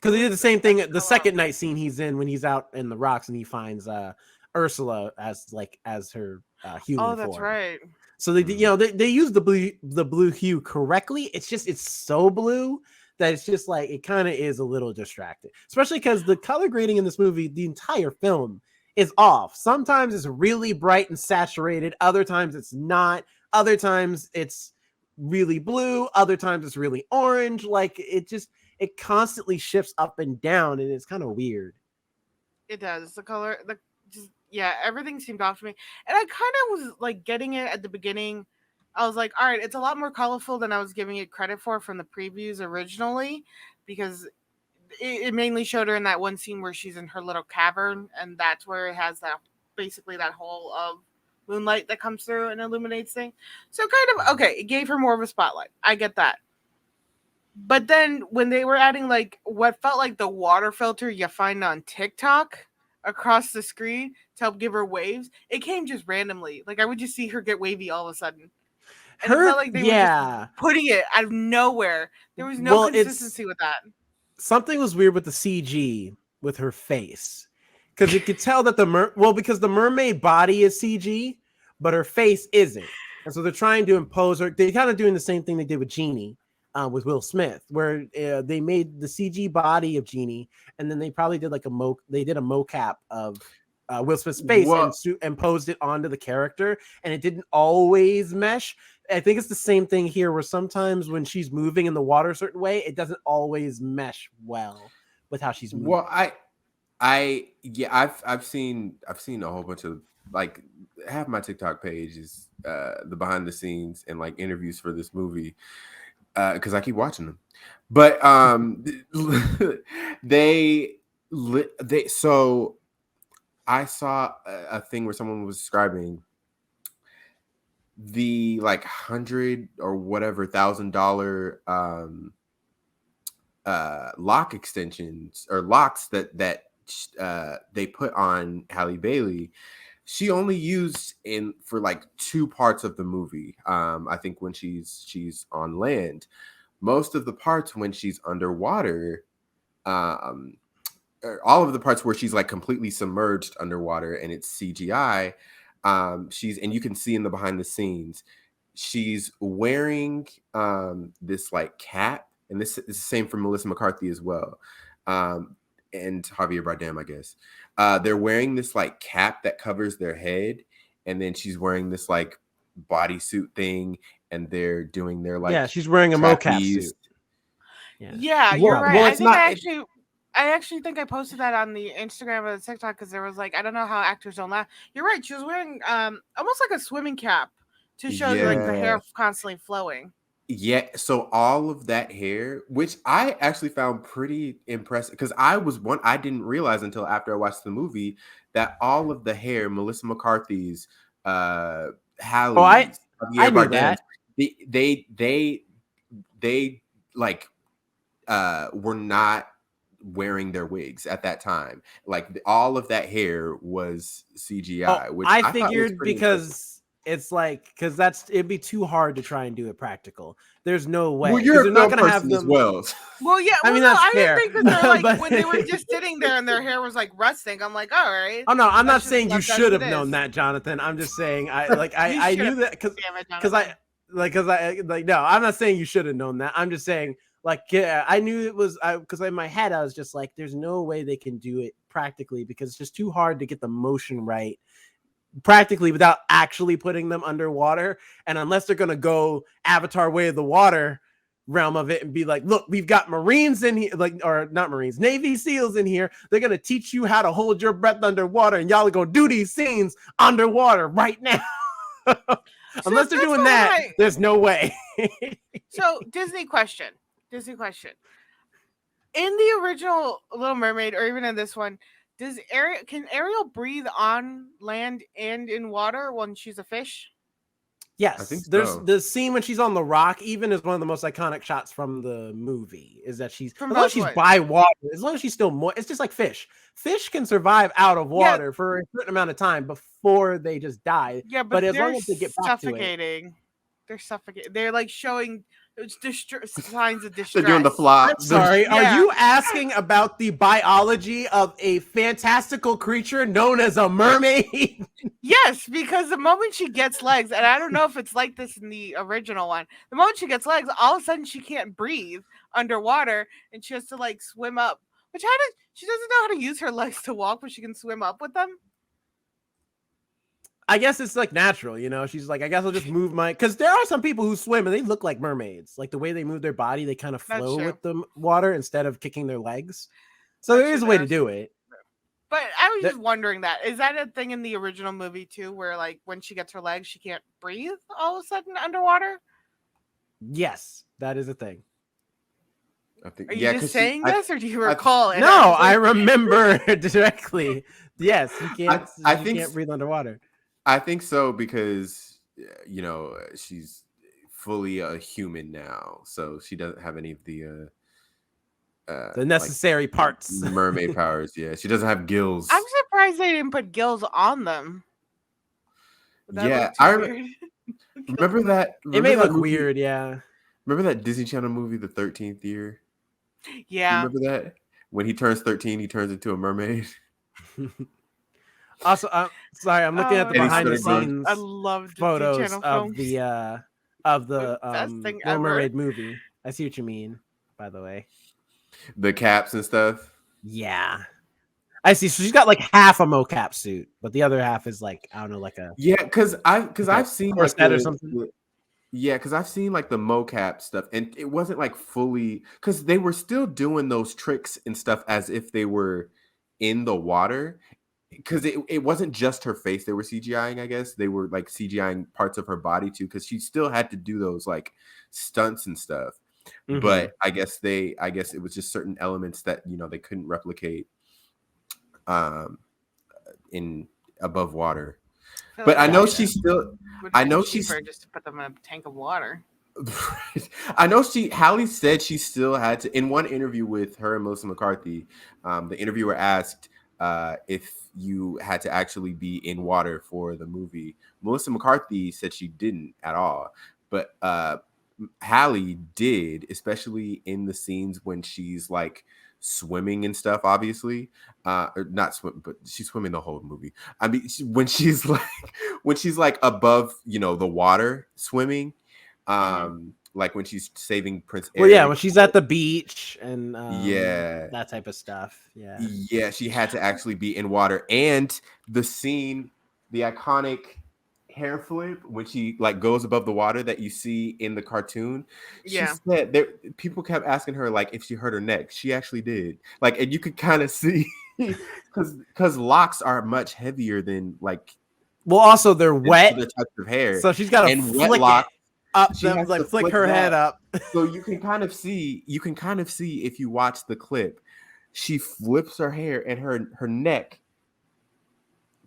Because he did the same thing the second night scene he's in when he's out in the rocks and he finds Ursula as her human form. That's right. So they use the blue hue correctly. It's so blue that it's just like it kind of is a little distracting, especially because the color grading in this movie, the entire film, is off. Sometimes it's really bright and saturated. Other times it's not. Other times it's really blue. Other times it's really orange. Like it constantly shifts up and down, and it's kind of weird. It does. The color, everything seemed off to me. And I kind of was like getting it at the beginning. I was like, all right, it's a lot more colorful than I was giving it credit for from the previews originally, because it mainly showed her in that one scene where she's in her little cavern, and that's where it has that hole of moonlight that comes through and illuminates things. So kind of, okay, it gave her more of a spotlight. I get that. But then when they were adding like what felt like the water filter you find on TikTok across the screen to help give her waves, it came just randomly. Like I would just see her get wavy all of a sudden. And it felt like they were yeah. just putting it out of nowhere. There was no consistency with that. Something was weird with the CG with her face. Because you could tell that because the mermaid body is CG, but her face isn't. And so they're trying to impose her. They're kind of doing the same thing they did with Genie, with Will Smith, where they made the CG body of Genie, and then they probably did like a mocap of Will Smith's face and posed it onto the character, and it didn't always mesh. I think it's the same thing here, where sometimes when she's moving in the water a certain way, it doesn't always mesh well with how she's moving. Well, I've seen a whole bunch of, like, half my TikTok page is the behind the scenes and like interviews for this movie because I keep watching them. But so I saw a thing where someone was describing the like $100 or whatever $1,000 lock extensions or locks that they put on Halle Bailey. She only used for like 2 parts of the movie. I think when she's on land. Most of the parts when she's underwater, all of the parts where she's like completely submerged underwater and it's CGI, and you can see in the behind the scenes, she's wearing this like cap, and this is the same for Melissa McCarthy as well, and Javier Bardem, I guess. They're wearing this like cap that covers their head, and then she's wearing this like bodysuit thing, and they're doing their like she's wearing a mocap suit. Yeah, you're right. I actually think I posted that on the Instagram or the TikTok because there was like, I don't know how actors don't laugh. You're right. She was wearing almost like a swimming cap to show like the hair constantly flowing. Yeah, so all of that hair, which I actually found pretty impressive, because I didn't realize until after I watched the movie that all of the hair, Melissa McCarthy's, Halle's, I knew that. They like were not wearing their wigs at that time. Like all of that hair was CGI, which I figured because it's like, because it'd be too hard to try and do it practical. There's no way. Well, you're not going to have them as well. Well, yeah. I mean, that's fair. I didn't think that they're like when they were just sitting there and their hair was like rusting. I'm like, all right. Oh no, I'm not saying you should have known that, Jonathan. I'm just saying I knew that because no, I'm not saying you should have known that. I'm just saying I knew it was because in my head I was just like, there's no way they can do it practically because it's just too hard to get the motion right practically without actually putting them underwater. And unless they're gonna go Avatar Way of the Water realm of it and be like, look, we've got Marines in here, or not Marines, Navy SEALs in here. They're gonna teach you how to hold your breath underwater, and y'all are gonna do these scenes underwater right now. Unless they're doing that, there's no way. So Disney question. In the original Little Mermaid, or even in this one, can Ariel breathe on land and in water when she's a fish? Yes. I think so. There's the scene when she's on the rock, even is one of the most iconic shots from the movie, is that she's by water, as long as she's still moist. It's just like fish. Fish can survive out of water for a certain amount of time before they just die. Yeah, but as long as they get back to it. They're suffocating. They're like showing signs of distress. They're doing the flop. I'm sorry. Are you asking about the biology of a fantastical creature known as a mermaid? Yes, because the moment she gets legs, and I don't know if it's like this in the original one, the moment she gets legs, all of a sudden she can't breathe underwater and she has to like swim up. Which she doesn't know how to use her legs to walk, but she can swim up with them. I guess it's like natural, you know. She's like, I guess I'll just move because there are some people who swim and they look like mermaids. Like the way they move their body, they kind of flow with the water instead of kicking their legs. So there is a way to do it. But I was just wondering is that a thing in the original movie too, where like when she gets her legs, she can't breathe all of a sudden underwater? Yes, that is a thing. I think, are you just saying this, or do you recall? No, I remember directly. Yes, you can't. You can't breathe underwater. I think so because she's fully a human now, so she doesn't have any of the necessary parts, mermaid powers. Yeah, she doesn't have gills. I'm surprised they didn't put gills on them. Remember that? It may Remember that look movie? weird, yeah. Remember that Disney Channel movie, The 13th Year? You Yeah. remember that? When he turns 13, he turns into a mermaid. Also, sorry, I'm looking at the Oh, And he's I behind the swimming love, around. I scenes love Disney photos Channel films. of The the best thing Little ever. Mermaid movie. I see what you mean, by the way. The caps and stuff. Yeah. I see. So she's got like half a mocap suit, but the other half is like, I don't know, like a Yeah, because like a I've seen like corset or something. yeah, because I've seen like the mocap stuff, and it wasn't like fully because they were still doing those tricks and stuff as if they were in the water. Because it wasn't just her face they were CGIing, I guess. They were like CGIing parts of her body too, because she still had to do those like stunts and stuff. Mhm. But I guess it was just certain elements that they couldn't replicate um in above water. I feel But like I know Gotcha. she's still would I have been know she's cheaper just to put them in a tank of water. I know Hallie said she still had to, in one interview with her and Melissa McCarthy, the interviewer asked if you had to actually be in water for the movie. Melissa McCarthy said she didn't at all, but Hallie did, especially in the scenes when she's like swimming and stuff, obviously. Or not swim, but she's swimming the whole movie. I mean, when she's like above, the water swimming. Like when she's saving Prince Well, yeah, Eric. when she's at the beach and Yeah. that type of stuff. Yeah. Yeah, she had to actually be in water. And the scene, the iconic hair flip when she like goes above the water that you see in the cartoon. She Yeah. said people kept asking her like if she hurt her neck. She actually did. Like, and you could kind of see because locks are much heavier than like Well, also they're wet, other types of hair. so she's got to And wet flick locks, it up, she has like to flick flick her head that. up. So you can kind of see if you watch the clip, she flips her hair and her neck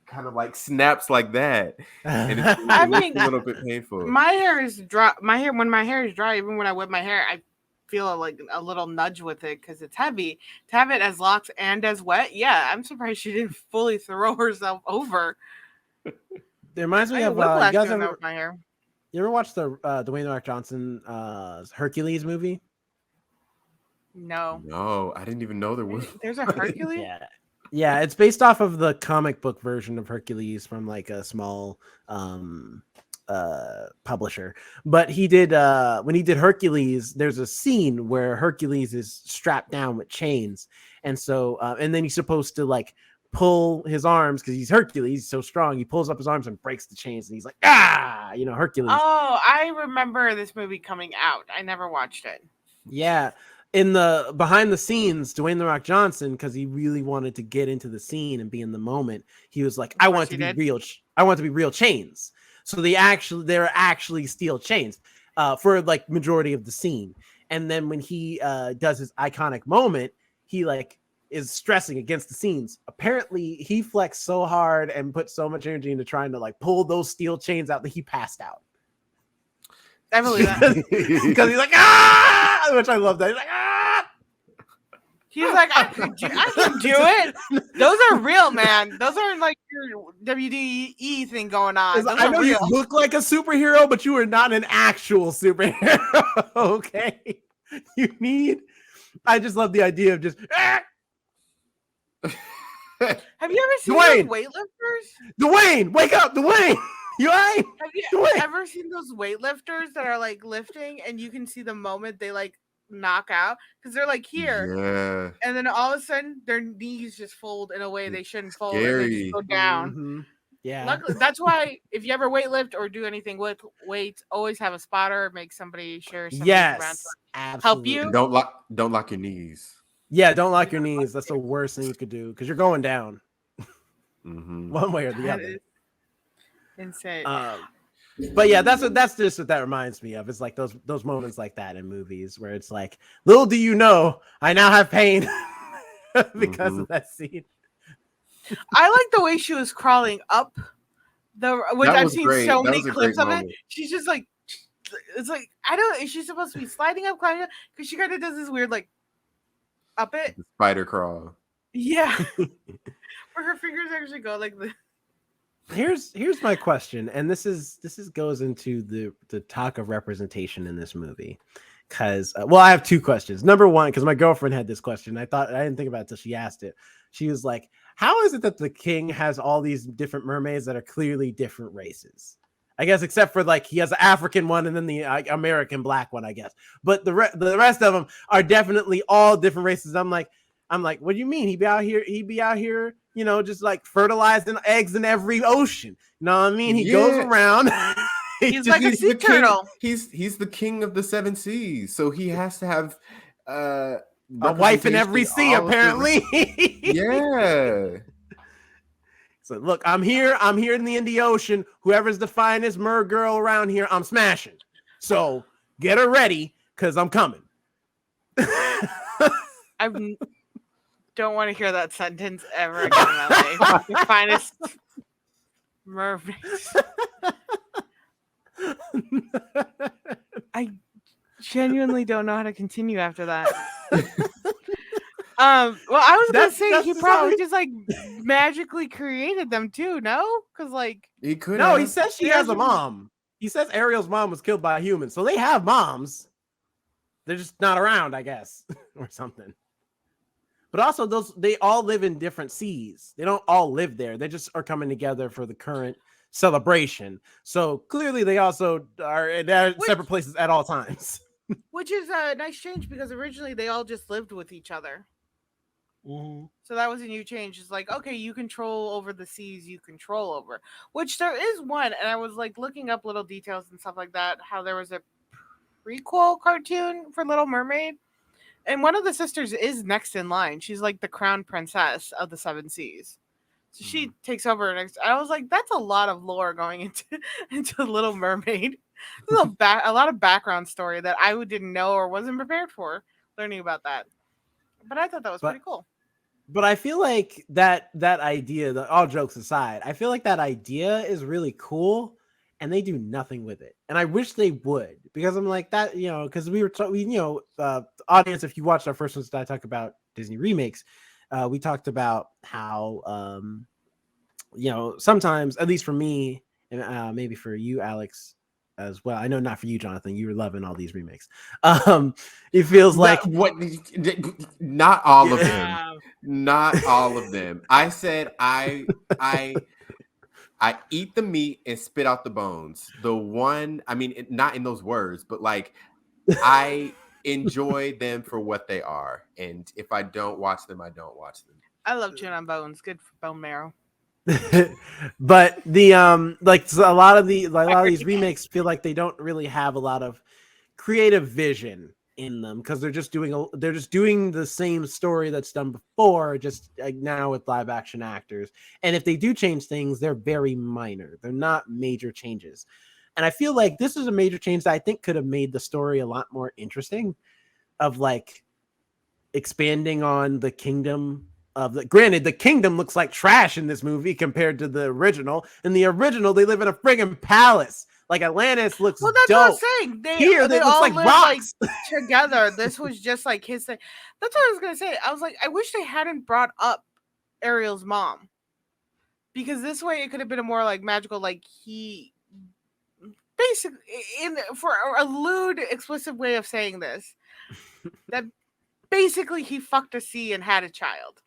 kind of like snaps like that, and it looks a little bit painful. My hair is dry. When my hair is dry, even when I whip my hair, I feel like a little nudge with it because it's heavy. To have it as locks and as wet, yeah, I'm surprised she didn't fully throw herself over. It reminds me I of get you whiplash guys doing that ever with my hair. you ever watched the Dwayne The Rock Johnson Hercules movie? No, I didn't even know there was. there's a Hercules. Yeah, it's based off of the comic book version of Hercules from like a small publisher. But he did when he did Hercules, there's a scene where Hercules is strapped down with chains, and so and then he's supposed to like pull his arms because he's Hercules, he's so strong. He pulls up his arms and breaks the chains, and he's like, Hercules. Oh, I remember this movie coming out. I never watched it. Yeah. In the behind the scenes, Dwayne The Rock Johnson, because he really wanted to get into the scene and be in the moment, he was like, I want to be real. I want to be real chains. So they're actually steel chains for like majority of the scene. And then when he does his iconic moment, he like is stressing against the scenes. Apparently he flexed so hard and put so much energy into trying to like pull those steel chains out that he passed out. I believe that. Because he's like, which I love that. He's like, He's like, I can do it. Those are real, man. Those aren't like your WDE thing going on. I know you look like a superhero, but you are not an actual superhero. Okay. I just love the idea of just. Have you ever seen Dwayne! those weightlifters? Dwayne, wake up, Dwayne. You all right? Have you Dwayne! ever seen those weightlifters that are like lifting and you can see the moment they like knock out because they're like here, Yeah. and then all of a sudden their knees just fold in a way they shouldn't fold, and they just go Scary. down. Mm-hmm. Yeah. Luckily, that's why if you ever weightlift or do anything with weights, always have a spotter. Make somebody sure somebody's around Yes. to Absolutely. help you. And don't lock your knees. Yeah, don't lock your knees. That's the worst thing you could do because you're going down Mm-hmm. one way or the That other. is insane. But yeah, that's just what that reminds me of. It's like those moments like that in movies where it's like, little do you know, I now have pain because of that scene. I like the way she was crawling up which That I've was seen great. so That many was a clips great of it. moment. She's just like, it's like, I don't, is she supposed to be sliding up, climbing up? Because she kind of does this weird, like, up it. The spider crawl. Yeah. Where her fingers actually go like this. Here's my question, and this goes into the talk of representation in this movie. Because I have two questions. Number one, because my girlfriend had this question, I didn't think about it until she asked it. She was like, "How is it that the king has all these different mermaids that are clearly different races? I guess except for like he has an African one and then the American black one, I guess. But the rest of them are definitely all different races." I'm like, what do you mean? He'd be out here, just like fertilizing eggs in every ocean. You know what I mean? He goes around. He's like a sea turtle. He's the king of the seven seas, so he has to have a wife in every sea, apparently. Yeah. So look, I'm here in the Indian Ocean. Whoever's the finest mer girl around here, I'm smashing. So get her ready, because I'm coming. I don't want to hear that sentence ever again in my life. The finest mermaid. I genuinely don't know how to continue after that. Well, I was gonna say he probably just like magically created them too. No, because like he could. No, he says she has a mom. He says Ariel's mom was killed by a human, so they have moms. They're just not around, I guess, or something. But also, they all live in different seas. They don't all live there. They just are coming together for the current celebration. So clearly, they also are in separate places at all times. Which is a nice change, because originally they all just lived with each other. Mm-hmm. So that was a new change. It's like, okay, you control over the seas you control over. Which there is one, and I was like looking up little details and stuff like that, how there was a prequel cartoon for Little Mermaid. And one of the sisters is next in line. She's like the crown princess of the seven seas. So she takes over next. I was like, that's a lot of lore going into Little Mermaid. A lot of background story that I didn't know or wasn't prepared for learning about that. But I thought that was pretty cool. But I feel like that idea, all jokes aside, I feel like that idea is really cool, and they do nothing with it. And I wish they would, because I'm like that, because we were, audience, if you watched our first ones that I talk about Disney remakes, we talked about how, sometimes, at least for me, and maybe for you, Alex, as well. I know not for you, Jonathan. You were loving all these remakes. It feels like not all of them. Not all of them. I said I eat the meat and spit out the bones. The one, I mean, not in those words, but like I enjoy them for what they are. And if I don't watch them, I don't watch them. I love chewing on bones. Good for bone marrow. But the a lot of these remakes feel like they don't really have a lot of creative vision in them, because they're just doing the same story that's done before, just like now with live action actors. And if they do change things, they're very minor. They're not major changes. And I feel like this is a major change that I think could have made the story a lot more interesting, of like expanding on the kingdom. Granted, the kingdom looks like trash in this movie compared to the original. In the original, they live in a friggin' palace. Like Atlantis looks well, that's dope. what I'm saying. They looks like rocks. Like, together. This was just like his thing. That's what I was gonna say. I was like, I wish they hadn't brought up Ariel's mom, because this way it could have been a more like magical, like he basically, for a lewd, explicit way of saying this, that basically he fucked a sea and had a child.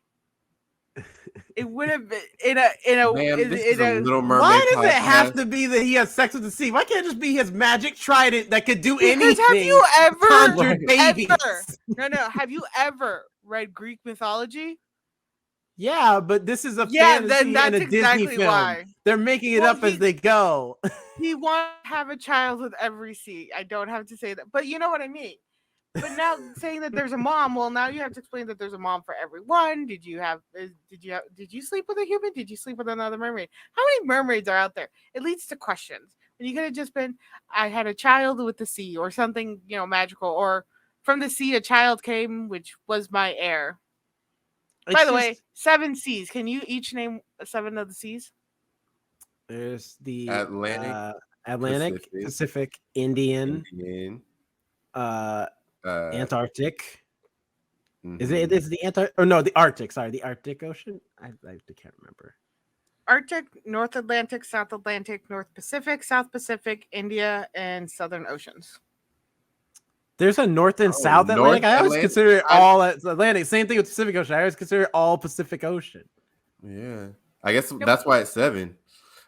It would have been in a Little Mermaid. Why does it have to be that he has sex with the sea? Why can't it just be his magic trident that could do anything? Have you ever babies? Have you ever read Greek mythology? Yeah, but this is a fantasy and a exactly Disney film. Why. They're making it up as they go. He wants to have a child with every sea. I don't have to say that, but you know what I mean. But now saying that there's a mom, well, now you have to explain that there's a mom for everyone. Did you sleep with a human? Did you sleep with another mermaid? How many mermaids are out there? It leads to questions. And you could have just been, I had a child with the sea, or something, magical, or from the sea a child came, which was my heir. By the way, 7 seas. Can you each name 7 of the seas? There's the Atlantic, Pacific, Indian. Antarctic. Mm-hmm. Is the Antarctic? Or no, the Arctic. Sorry, the Arctic Ocean. I can't remember. Arctic, North Atlantic, South Atlantic, North Pacific, South Pacific, India, and Southern Oceans. There's a North and Oh, South Atlantic. North I always Atlantic? consider it all Atlantic. Same thing with Pacific Ocean. I always consider it all Pacific Ocean. Yeah, I guess Yep. that's why it's 7.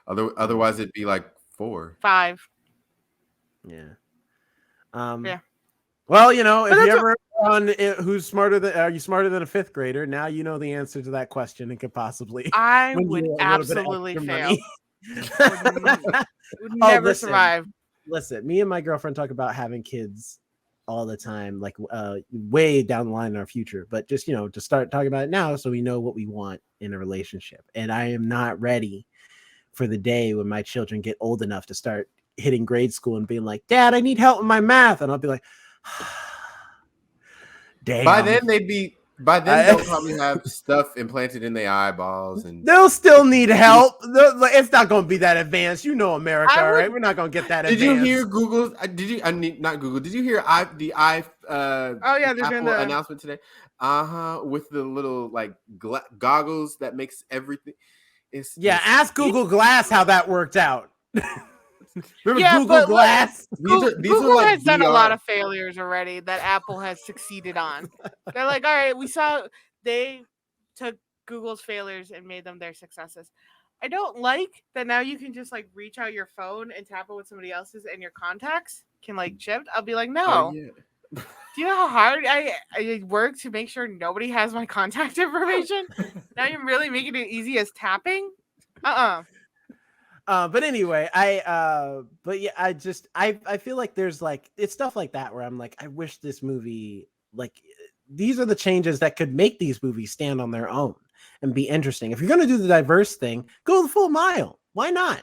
Otherwise, it'd be like 4. 5. Yeah. Yeah. Well, you know, if But you that's ever on who's smarter than are you smarter than a 5th grader? Now you know the answer to that question and could possibly I win would you a little bit of absolutely extra fail. money. Would Oh, never listen. survive. Listen, me and my girlfriend talk about having kids all the time, like way down the line in our future, but just, you know, to start talking about it now so we know what we want in a relationship. And I am not ready for the day when my children get old enough to start hitting grade school and being like, Dad, I need help with my math. And I'll be like, damn. By then they'll probably have stuff implanted in their eyeballs, and they'll still need help. It's not going to be that advanced. You know, America, all right? We're not going to get that Did advanced. you hear Google? Not Google. Did you hear the Oh yeah, they're doing Apple the announcement today? With the little like goggles that makes everything. Ask Google Glass how that worked out. Remember Yeah, Google but Glass? Google like has done a VR. lot of failures already that Apple has succeeded on. They're like, all right, they took Google's failures and made them their successes. I don't like that now you can just like reach out your phone and tap it with somebody else's and your contacts can like shift. I'll be like, no. Oh, yeah. Do you know how hard I work to make sure nobody has my contact information? Now you're really making it easy as tapping? But anyway, I feel like there's like it's stuff like that where I'm like, I wish this movie, like, these are the changes that could make these movies stand on their own and be interesting. If you're gonna do the diverse thing, go the full mile. Why not?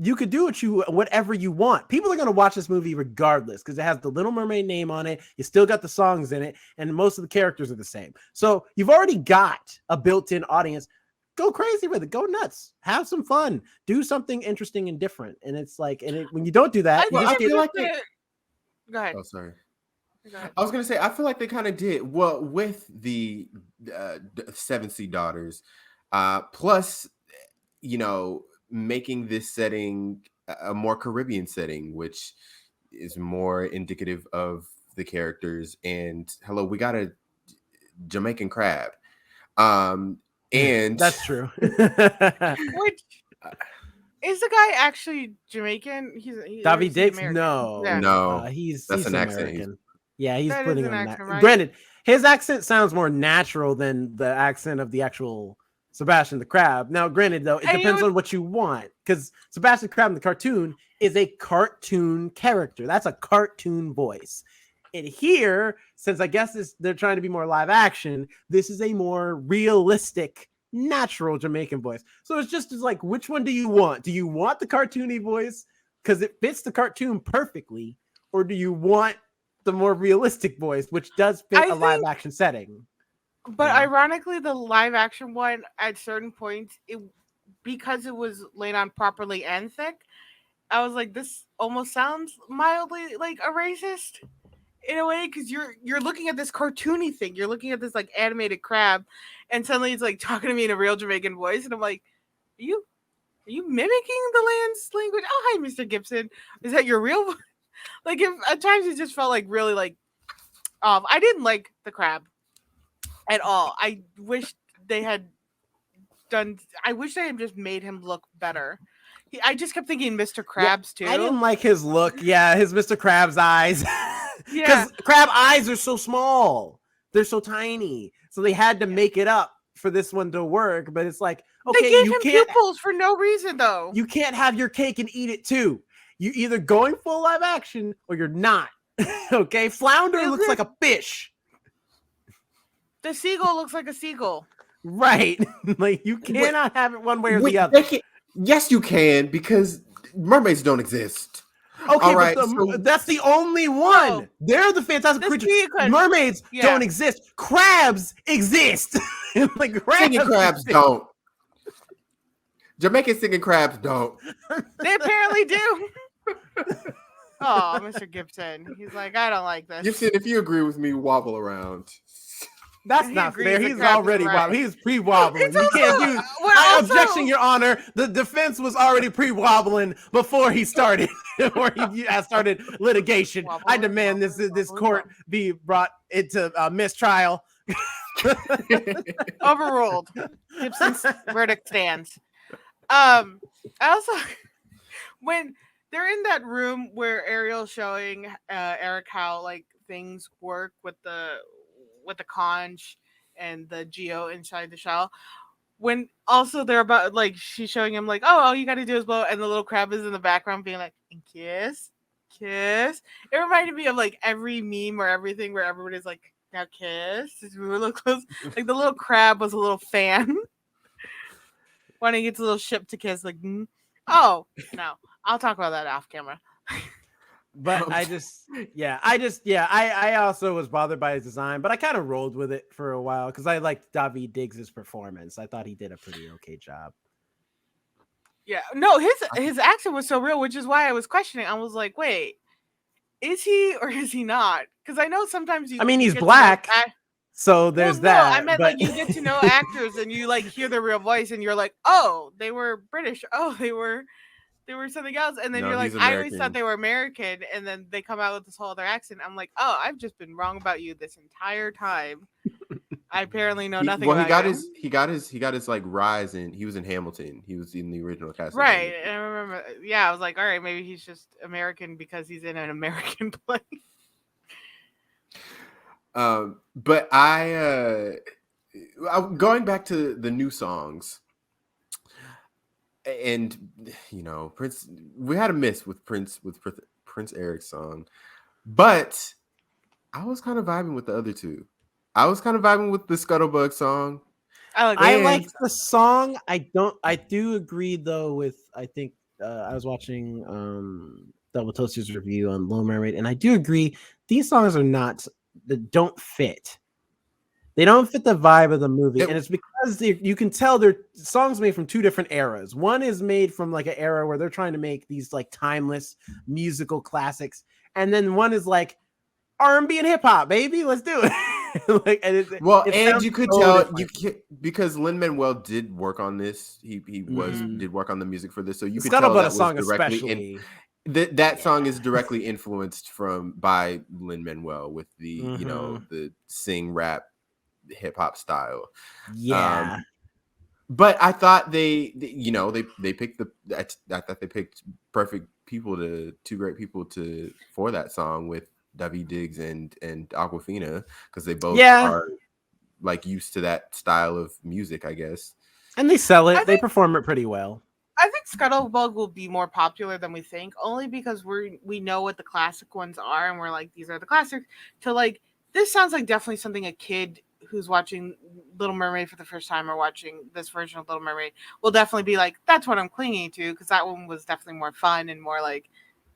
You could do whatever you want. People are gonna watch this movie regardless because it has the Little Mermaid name on it. You still got the songs in it, and most of the characters are the same. So you've already got a built-in audience. Go crazy with it. Go nuts. Have some fun. Do something interesting and different. And it's like, when you don't do that, Go ahead. Oh, sorry. Go ahead. I was gonna say I feel like they kind of did well with the 7 Sea Daughters, plus, you know, making this setting a more Caribbean setting, which is more indicative of the characters. And hello, we got a Jamaican crab. And that's true. Which is the guy actually Jamaican? He's David Dix? American. No, Yeah. No, he's that's an American. accent. He's That putting is an on accent, that. right? Granted, his accent sounds more natural than the accent of the actual Sebastian the Crab. Now, granted, though, it depends on what you want, because Sebastian the Crab in the cartoon is a cartoon character. That's a cartoon voice. And here, since I guess they're trying to be more live action, this is a more realistic, natural Jamaican voice. So it's just like, which one do you want? Do you want the cartoony voice because it fits the cartoon perfectly, or do you want the more realistic voice, which does fit a live action setting? But ironically, the live action one at certain points, because it was laid on properly and thick, I was like, this almost sounds mildly like a racist in a way, because you're looking at this cartoony thing, you're looking at this like animated crab, and suddenly it's like talking to me in a real Jamaican voice, and I'm like, are you mimicking the land's language? Oh, hi, Mr. Gibson. Is that your real voice? Like, at times it just felt like really like I didn't like the crab at all. I wish they had just made him look better. I just kept thinking Mr. Krabs too. I didn't like his look. Yeah, his Mr. Krabs eyes. Yeah, because crab eyes are so small. They're so tiny. So they had to make it up for this one to work. But it's like, okay, they gave you him can't pupils for no reason though. You can't have your cake and eat it too. You either going full live action or you're not. Okay, flounder looks like a fish. The seagull looks like a seagull. Right. Like, you cannot have it one way or the other. Yes, you can, because mermaids don't exist. Okay, all right, but that's the only one. No. They're the fantastic creatures. Mermaids don't exist. Crabs exist. Like, singing crabs don't. Jamaican singing crabs don't. They apparently do. Oh, Mr. Gibson. He's like, I don't like this. Gibson, if you agree with me, wobble around. That's He not agrees fair. the He's crab is already right. wobbling. He's pre-wobbling. It's You can't also- use. we're Objection, Your Honor. The defense was already pre-wobbling before he started, before he started litigation. I Wobbling, demand this wobbling, court wobbling. be brought into mistrial. Overruled. Gibson's verdict stands. I also when they're in that room where Ariel's showing Eric how like things work with the conch and the geo inside the shell. When also they're about like she's showing him like, oh, all you gotta do is blow, and the little crab is in the background being like, and kiss. It reminded me of like every meme or everything where everybody's like, now kiss. We were a little close. Like the little crab was a little fan. Wanting its little ship to kiss, like, oh no, I'll talk about that off camera. But I also was bothered by his design, but I kind of rolled with it for a while because I liked Daveed Diggs' performance. I thought he did a pretty okay job. Yeah, no, his accent was so real, which is why I was questioning. I was like, wait, is he or is he not? Because I know sometimes you. I mean, you he's get to know black, so there's that. I meant but... like you get to know actors and you like hear their real voice and you're like, oh, they were British. Oh, they were something else. And then No, you're like, he's I always thought American. they were American, and then they come out with this whole other accent. I'm like, oh, I've just been wrong about you this entire time. I apparently know nothing. Well, about he got his like rise, and he was in Hamilton. He was in the original cast. Right. And I remember, yeah, I was like, all right, maybe he's just American because he's in an American play. But I'm going back to the new songs, and you know, Prince. We had a miss with Prince Eric's song, but I was kind of vibing with the other two. I was kind of vibing with the Scuttlebug song. I like the song. I do agree though with, I think I was watching Double Toaster's review on Little Mermaid, and I do agree these songs don't fit. They don't fit the vibe of the movie, and it's because you can tell they're songs made from two different eras. One is made from like an era where they're trying to make these like timeless musical classics, and then one is like R&B and hip hop, baby. Let's do it. And you could tell because Lin-Manuel did work on this. He did work on the music for this, so you could tell that was directly that song is directly influenced by Lin-Manuel with the you know the sing rap hip hop style. Yeah. But I thought they picked I thought they picked two great people for that song with Daveed Diggs and Awkwafina, because they both are like used to that style of music, I guess. And they sell it. They perform it pretty well. I think Scuttlebug will be more popular than we think, only because we know what the classic ones are, and we're like, these are the classics. To like, this sounds like definitely something a kid who's watching Little Mermaid for the first time or watching this version of Little Mermaid will definitely be like, that's what I'm clinging to, because that one was definitely more fun and more like,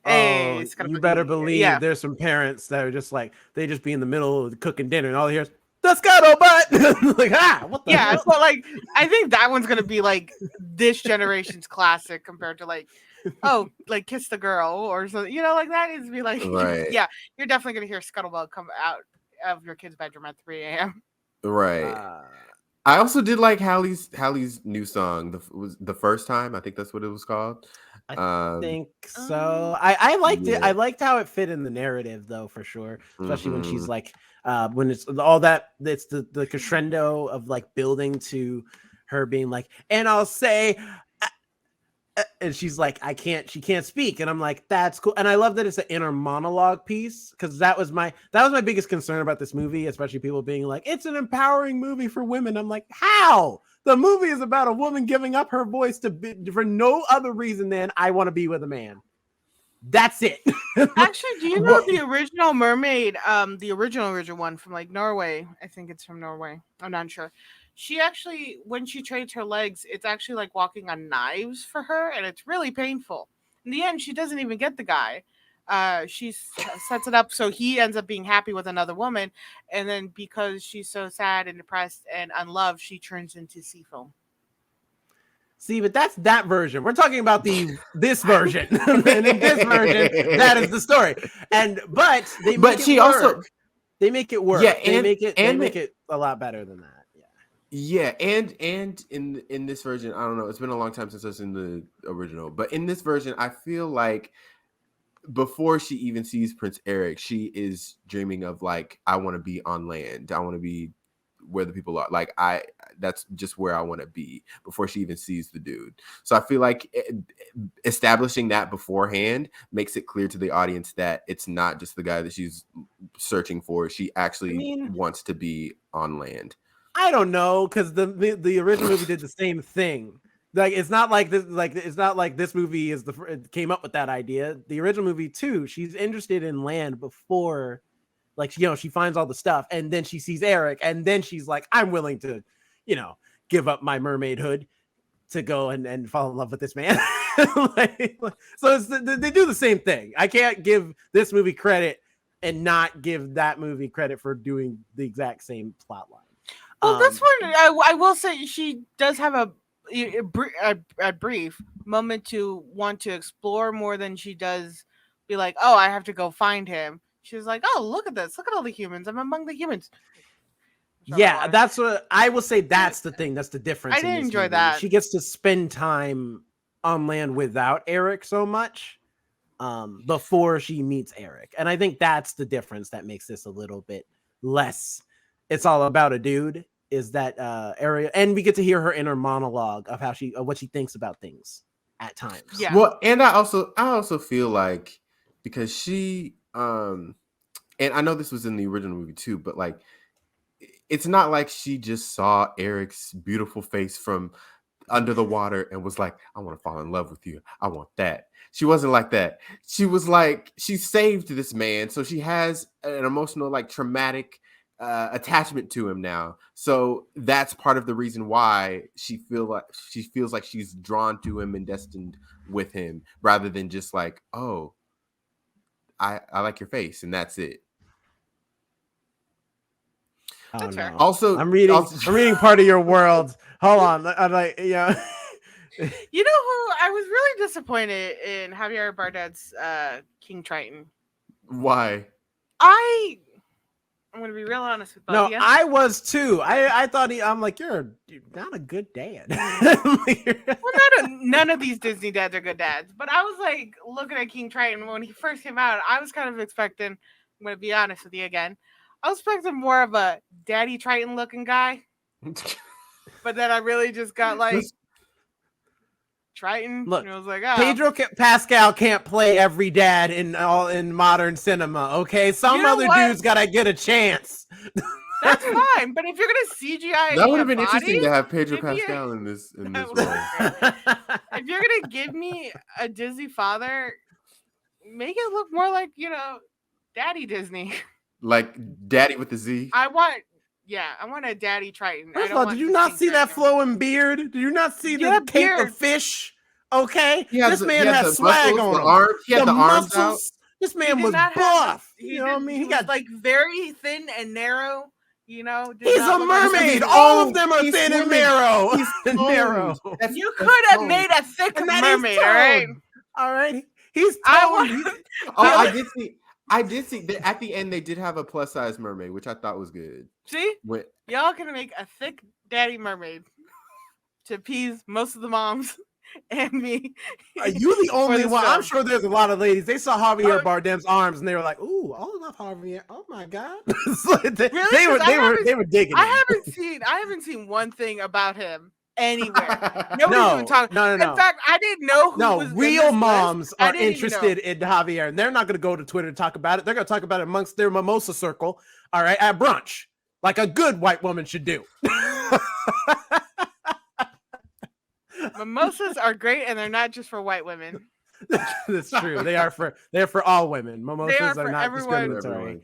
hey, it's you better believe there's some parents that are just like, they just be in the middle of cooking dinner and all they hear is, the scuttlebutt. Like, what the hell? So like, I think that one's gonna be like this generation's classic compared to like, oh, like Kiss the Girl or something, like that is be like, right. Yeah, you're definitely gonna hear Scuttlebug come out of your kid's bedroom at 3 a.m. Right. I also did like Hallie's new song. Was the first time? I think that's what it was called. I think so. I liked it. I liked how it fit in the narrative, though, for sure. Especially when she's like, when it's all that, it's the crescendo of like building to her being like, and I'll say, and she's like, she can't speak, and I'm like, that's cool. And I love that it's an inner monologue piece, because that was my biggest concern about this movie, especially people being like, it's an empowering movie for women. I'm like, how? The movie is about a woman giving up her voice for no other reason than I want to be with a man. That's it. Actually, do you know the original Mermaid, the original one from like Norway? I think it's from Norway. I'm not sure. She actually, when she trades her legs, it's actually like walking on knives for her, and it's really painful. In the end, she doesn't even get the guy. She sets it up so he ends up being happy with another woman, and then because she's so sad and depressed and unloved, she turns into sea foam. See, but that's that version. We're talking about this version, and in this version, that is the story. But she work. They make it work. Yeah, They and make it and a lot better than that. yeah, and in this version, I don't know. It's been a long time since I've seen the original, but in this version, I feel like before she even sees Prince Eric, she is dreaming of like, I want to be on land. I want to be where the people are. Like that's just where I want to be before she even sees the dude. So I feel like establishing that beforehand makes it clear to the audience that it's not just the guy that she's searching for. She actually wants to be on land. I don't know, because the original movie did the same thing. Like it's not like this. Like it's not like this movie is came up with that idea. The original movie too. She's interested in land before, like she finds all the stuff, and then she sees Eric, and then she's like, I'm willing to, give up my mermaidhood to go and fall in love with this man. So they do the same thing. I can't give this movie credit and not give that movie credit for doing the exact same plot line. Well, this one, I will say she does have a brief moment to want to explore more than she does be like, oh, I have to go find him. She's like, oh, look at this. Look at all the humans. I'm among the humans. Yeah, that's what I will say. That's the thing. That's the difference. I did enjoy that. She gets to spend time on land without Eric so much before she meets Eric. And I think that's the difference that makes this a little bit less. It's all about a dude. Is that area, and we get to hear her inner monologue of how what she thinks about things at times. Yeah. Well, and I also feel like, because she and I know this was in the original movie too, but like it's not like she just saw Eric's beautiful face from under the water and was like, I want to fall in love with you. I want that. She wasn't like that. She was like, she saved this man, so she has an emotional, like, traumatic attachment to him now. So that's part of the reason why she feels like she's drawn to him and destined with him, rather than just like, oh, I like your face and that's it. That's fair. Also, I'm reading part of your world. Hold on, I'm like, yeah. You know who I was really disappointed in? Javier Bardem's King Triton. Why? I'm gonna be real honest with you. No, I was too. I thought I'm like, you're not a good dad. Well, none of these Disney dads are good dads. But I was like looking at King Triton when he first came out. I was kind of expecting. I'm gonna be honest with you again. I was expecting more of a Daddy Triton looking guy. But then I really just got like Triton. Look, and I was like, Pedro Pascal can't play every dad in modern cinema. Okay, some other dudes gotta get a chance. That's fine, but if you're gonna CGI, that would have been interesting to have Pedro Pascal in this role. If you're gonna give me a Disney father, make it look more like Daddy Disney, like Daddy with the Z. I want a Daddy Triton. First of all, did you not see that flowing beard? Did you not see the cape of fish? Okay, this man has swag on him. He had the arms out. This man was buff. You know what I mean? He got like very thin and narrow. He's a mermaid. All of them are thin and narrow. Narrow. You could have made a thick mermaid. All right. He's toned. I did see that at the end they did have a plus size mermaid, which I thought was good. See, y'all gonna make a thick daddy mermaid to appease most of the moms and me. Are you the only one? I'm sure there's a lot of ladies. They saw Javier Bardem's arms and they were like, "Ooh, I love Javier. Oh my god!" They were digging. I haven't seen one thing about him anywhere. Nobody's even talking. No. In fact, I didn't know who was real moms are interested in Javier, and they're not going to go to Twitter to talk about it. They're going to talk about it amongst their mimosa circle, all right, at brunch, like a good white woman should do. Mimosas are great, and they're not just for white women. That's true. They're for all women. Mimosas are not discriminatory.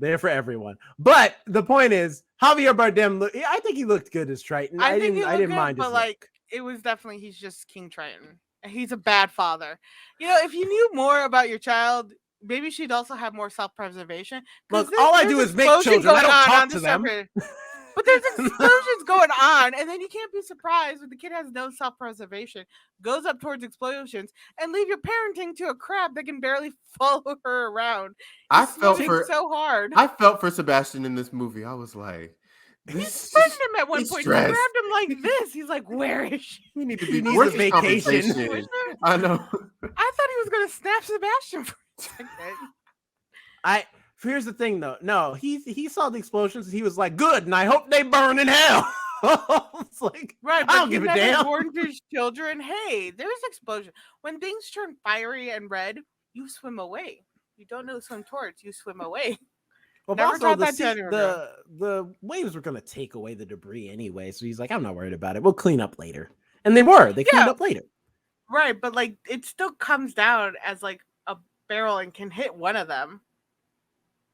They're for everyone. But the point is, Javier Bardem, I think he looked good as Triton. I didn't mind his but like it was definitely he's just King Triton. He's a bad father. If you knew more about your child, maybe she'd also have more self-preservation. Look, all I do is make children. I don't talk to them. But there's explosions going on, and then you can't be surprised when the kid has no self-preservation, goes up towards explosions, and leave your parenting to a crab that can barely follow her around. I He's felt swimming for so hard. I felt for Sebastian in this movie. I was like, He threatened him at one he's point. stressed. He grabbed him like this. He's like, "Where is she?" We need to He be needs where's a his vacation. compensation? I know. I thought he was gonna snap Sebastian for a second. Here's the thing though. No, he saw the explosions and he was like, good, and I hope they burn in hell. It's like, Right, I but don't he give a never damn. warned his children, hey, there's explosion. When things turn fiery and red, you swim away. You don't know swim towards, you swim away. Well, Never also taught the, that to anyone, bro. the waves were gonna take away the debris anyway, so he's like, I'm not worried about it. We'll clean up later. And they cleaned Yeah. up later. Right, but like it still comes down as like a barrel and can hit one of them.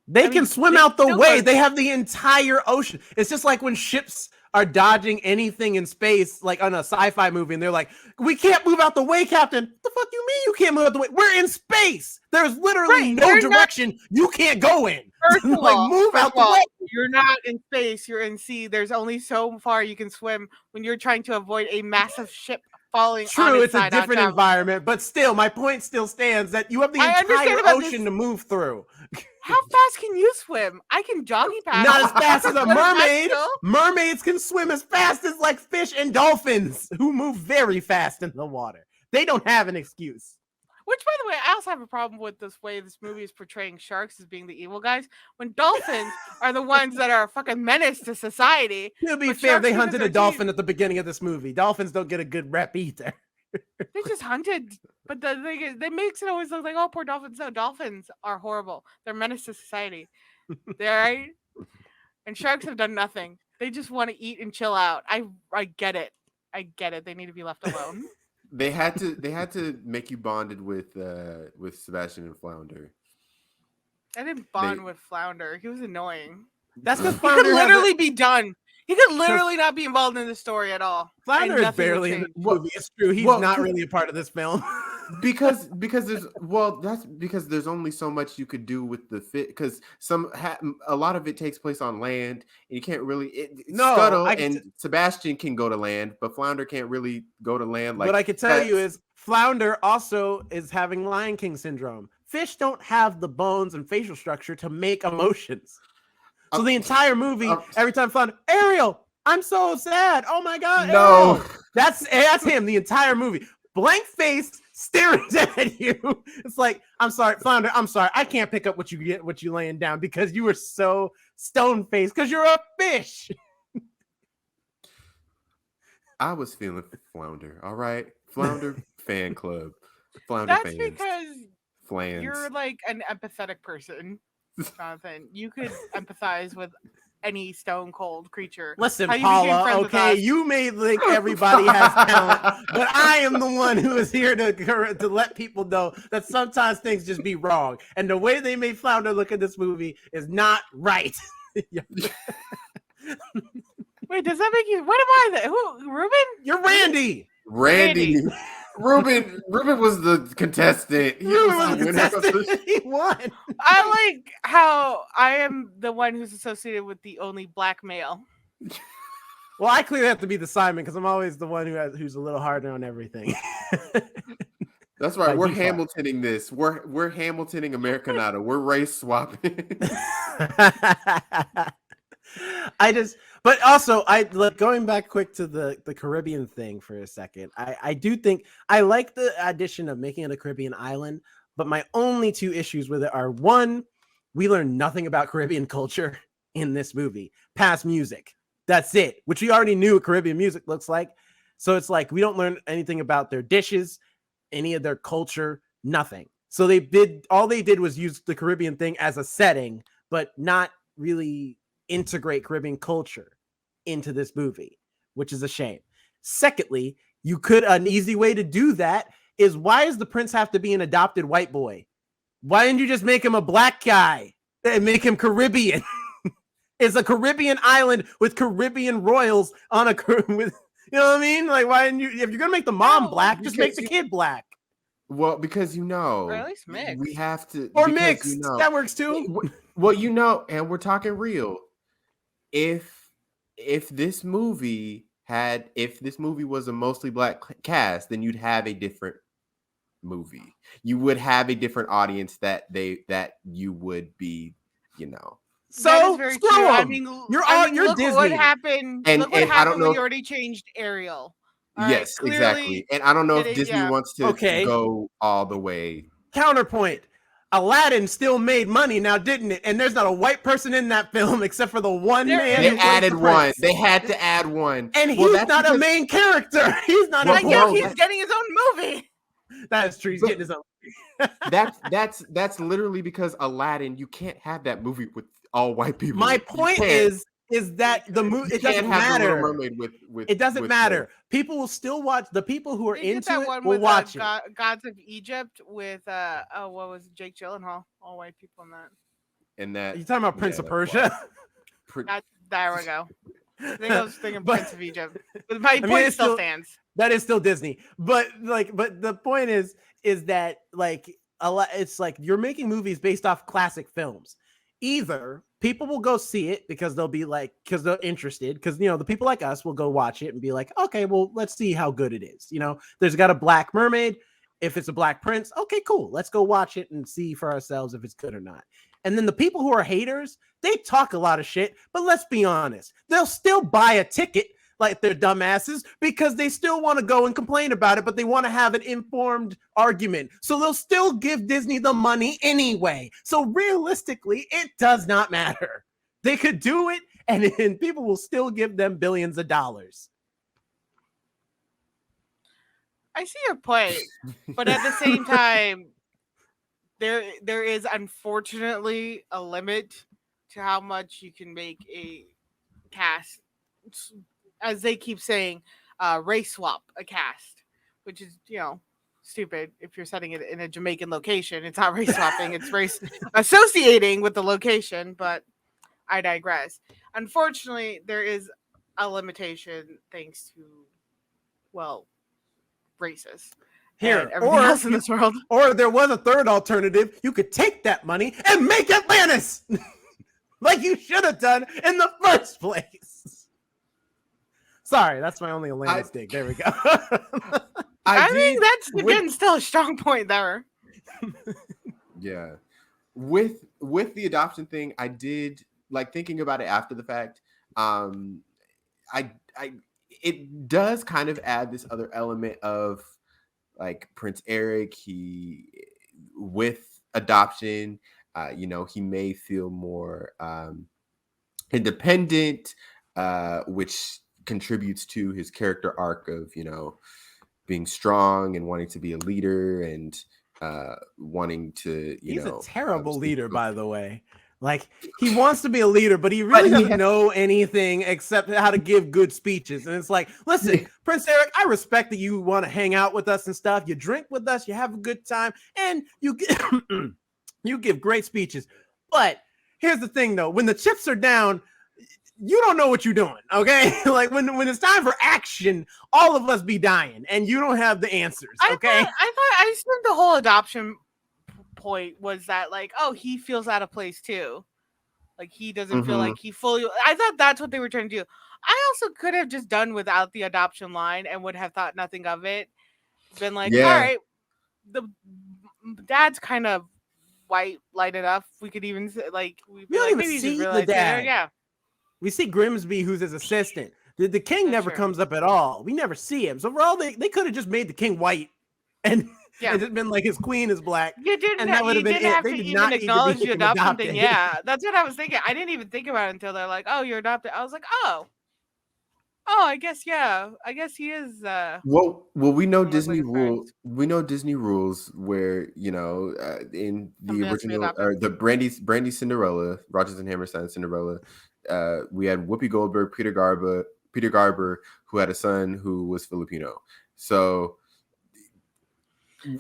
They I can mean, swim they out the still way. are- They have the entire ocean. It's just like when ships are dodging anything in space, like on a sci-fi movie, and they're like, we can't move out the way, Captain. What the fuck you mean you can't move out the way? We're in space. There's literally Right, no you're not- direction you can't go in. First of Like, all, move first out of the all, way. You're not in space, you're in sea. There's only so far you can swim when you're trying to avoid a massive ship falling on True, its it's a side different onto- environment, but still, my point still stands that you have the I understand entire about ocean this- to move through. How fast can you swim? I can jogging past. Not as fast as a But is that mermaid. still- Mermaids can swim as fast as like fish and dolphins who move very fast in the water. They don't have an excuse. Which, by the way, I also have a problem with this way this movie is portraying sharks as being the evil guys, when dolphins are the ones that are a fucking menace to society. To be But fair, sharks they because hunted they're a dolphin at the beginning of this movie. Dolphins don't get a good rep either. They just hunted, but they makes it always look like, oh, poor dolphins. No, dolphins are horrible. They're a menace to society. They're right, and sharks have done nothing. They just want to eat and chill out. I get it. I get it. They need to be left alone. They had to make you bonded with Sebastian and Flounder. I didn't bond with Flounder. He was annoying. That's because He could Flounder literally be done. He could literally not be involved in the story at all. Flounder and is nothing would barely in the change. movie. It's true. He's well, not really a part of this film. because that's because there's only so much you could do with the fit because a lot of it takes place on land and you can't really Scuttle and Sebastian can go to land, but Flounder can't really go to land. Like what I could tell you is Flounder also is having Lion King syndrome. Fish don't have the bones and facial structure to make emotions. So the entire movie, every time Flounder, Ariel, I'm so sad. Oh my god, no, Ariel. That's him. The entire movie, blank face, staring at you. It's like, I'm sorry, Flounder. I'm sorry, I can't pick up what you laying down because you were so stone faced because you're a fish. I was feeling Flounder. All right, Flounder fan club. Flounder That's fans. because Flans. you're like an empathetic person, Jonathan. You could empathize with any stone cold creature. Listen, How you became Paula, friends with okay, us. you may think everybody has talent, but I am the one who is here to let people know that sometimes things just be wrong. And the way they made Flounder look at this movie is not right. Wait, does that make you? What am I? Who? Ruben? You're Randy. Randy. Ruben was the contestant. He Ruben was was the the winner. contestant. He won. I like how I am the one who's associated with the only black male. Well, I clearly have to be the Simon because I'm always the one who's a little harder on everything. That's right. By We're default. Hamiltoning this. We're Hamiltoning Americanata. We're race swapping. But also going back quick to the Caribbean thing for a second. I do think I like the addition of making it a Caribbean island, but my only two issues with it are one, we learn nothing about Caribbean culture in this movie past music. That's it, which we already knew what Caribbean music looks like. So it's like we don't learn anything about their dishes, any of their culture, nothing. So all they did was use the Caribbean thing as a setting, but not really integrate Caribbean culture into this movie, which is a shame. Secondly, an easy way to do that is, why does the prince have to be an adopted white boy? Why didn't you just make him a black guy and make him Caribbean? It's a Caribbean island with Caribbean royals on with, you know what I mean? Like, why didn't you, if you're gonna make the mom black, just make the kid black. Well, because Or at least mixed. we have to, Or because mixed. That works too. Well, and we're talking real. If if this movie was a mostly black cast, then you'd have a different movie. You would have a different audience that you would be, you know. That is So very screw true. I 'em. mean, You're look what Disney. happened. And Look what I don't happened when know you already changed Ariel. All right, yes, exactly. And I don't know if Disney wants to go all the way. Counterpoint. Aladdin still made money now, didn't it? And there's not a white person in that film except for the one man. They who added plays the one. prince. They had to add one. And he's not a main character. He's not I guess important. he's getting his own movie. That is true. He's getting his own. That's literally because Aladdin, you can't have that movie with all white people. My point is that the movie, it doesn't matter. It doesn't matter. People will still watch. The people who are into it will watch it. Gods of Egypt with what was it? Jake Gyllenhaal? All white people in that. And that you talking about Prince of Persia? There we go. I was thinking Prince of Egypt. But my point still stands. That is still Disney, but the point is that it's like you're making movies based off classic films. Either people will go see it because because they're interested, because the people like us will go watch it and be like, okay, well, let's see how good it is. There's got a black mermaid. If it's a black prince, okay, cool. Let's go watch it and see for ourselves if it's good or not. And then the people who are haters, they talk a lot of shit, but let's be honest, they'll still buy a ticket like they're dumbasses because they still want to go and complain about it, but they want to have an informed argument. So they'll still give Disney the money anyway. So realistically, it does not matter. They could do it and people will still give them billions of dollars. I see your point, but at the same time, there is unfortunately a limit to how much you can make a cast. As they keep saying, race swap a cast, which is, stupid if you're setting it in a Jamaican location. It's not race swapping, it's race associating with the location, but I digress. Unfortunately, there is a limitation thanks to, races. Here, everything else in this world. Or there was a third alternative. You could take that money and make Atlantis like you should have done in the first place. Sorry, that's my only Atlantis dig. There we go. I mean, that's again still a strong point there. Yeah, with the adoption thing, I did thinking about it after the fact. It does kind of add this other element of Prince Eric. He with adoption, he may feel more independent, which contributes to his character arc of being strong and wanting to be a leader and wanting to he's a terrible leader, by the way. He wants to be a leader, but he really doesn't know anything except how to give good speeches. And it's like, listen, Prince Eric, I respect that you want to hang out with us and stuff. You drink with us, you have a good time, and you give great speeches. But here's the thing, though. When the chips are down, you don't know what you're doing, okay? When it's time for action, all of us be dying, and you don't have the answers, okay? I assumed the whole adoption point was that he feels out of place too. He doesn't feel like he fully. I thought that's what they were trying to do. I also could have just done without the adoption line and would have thought nothing of it. Been all right, the dad's kind of white light enough. We could even we don't even see the dad. Yeah. We see Grimsby, who's his assistant. The king never comes up at all. We never see him. So for all they could have just made the king white and it's been his queen is black. You didn't, and that would have been have to even acknowledge the adoption thing. Yeah, that's what I was thinking. I didn't even think about it until they're like, "Oh, you're adopted." I was like, "Oh, I guess I guess he is." Well, we know Disney rules. We know Disney rules where in the original or the Brandy Cinderella, Rodgers and Hammerstein Cinderella. We had Whoopi Goldberg, Peter Garber, who had a son who was Filipino. So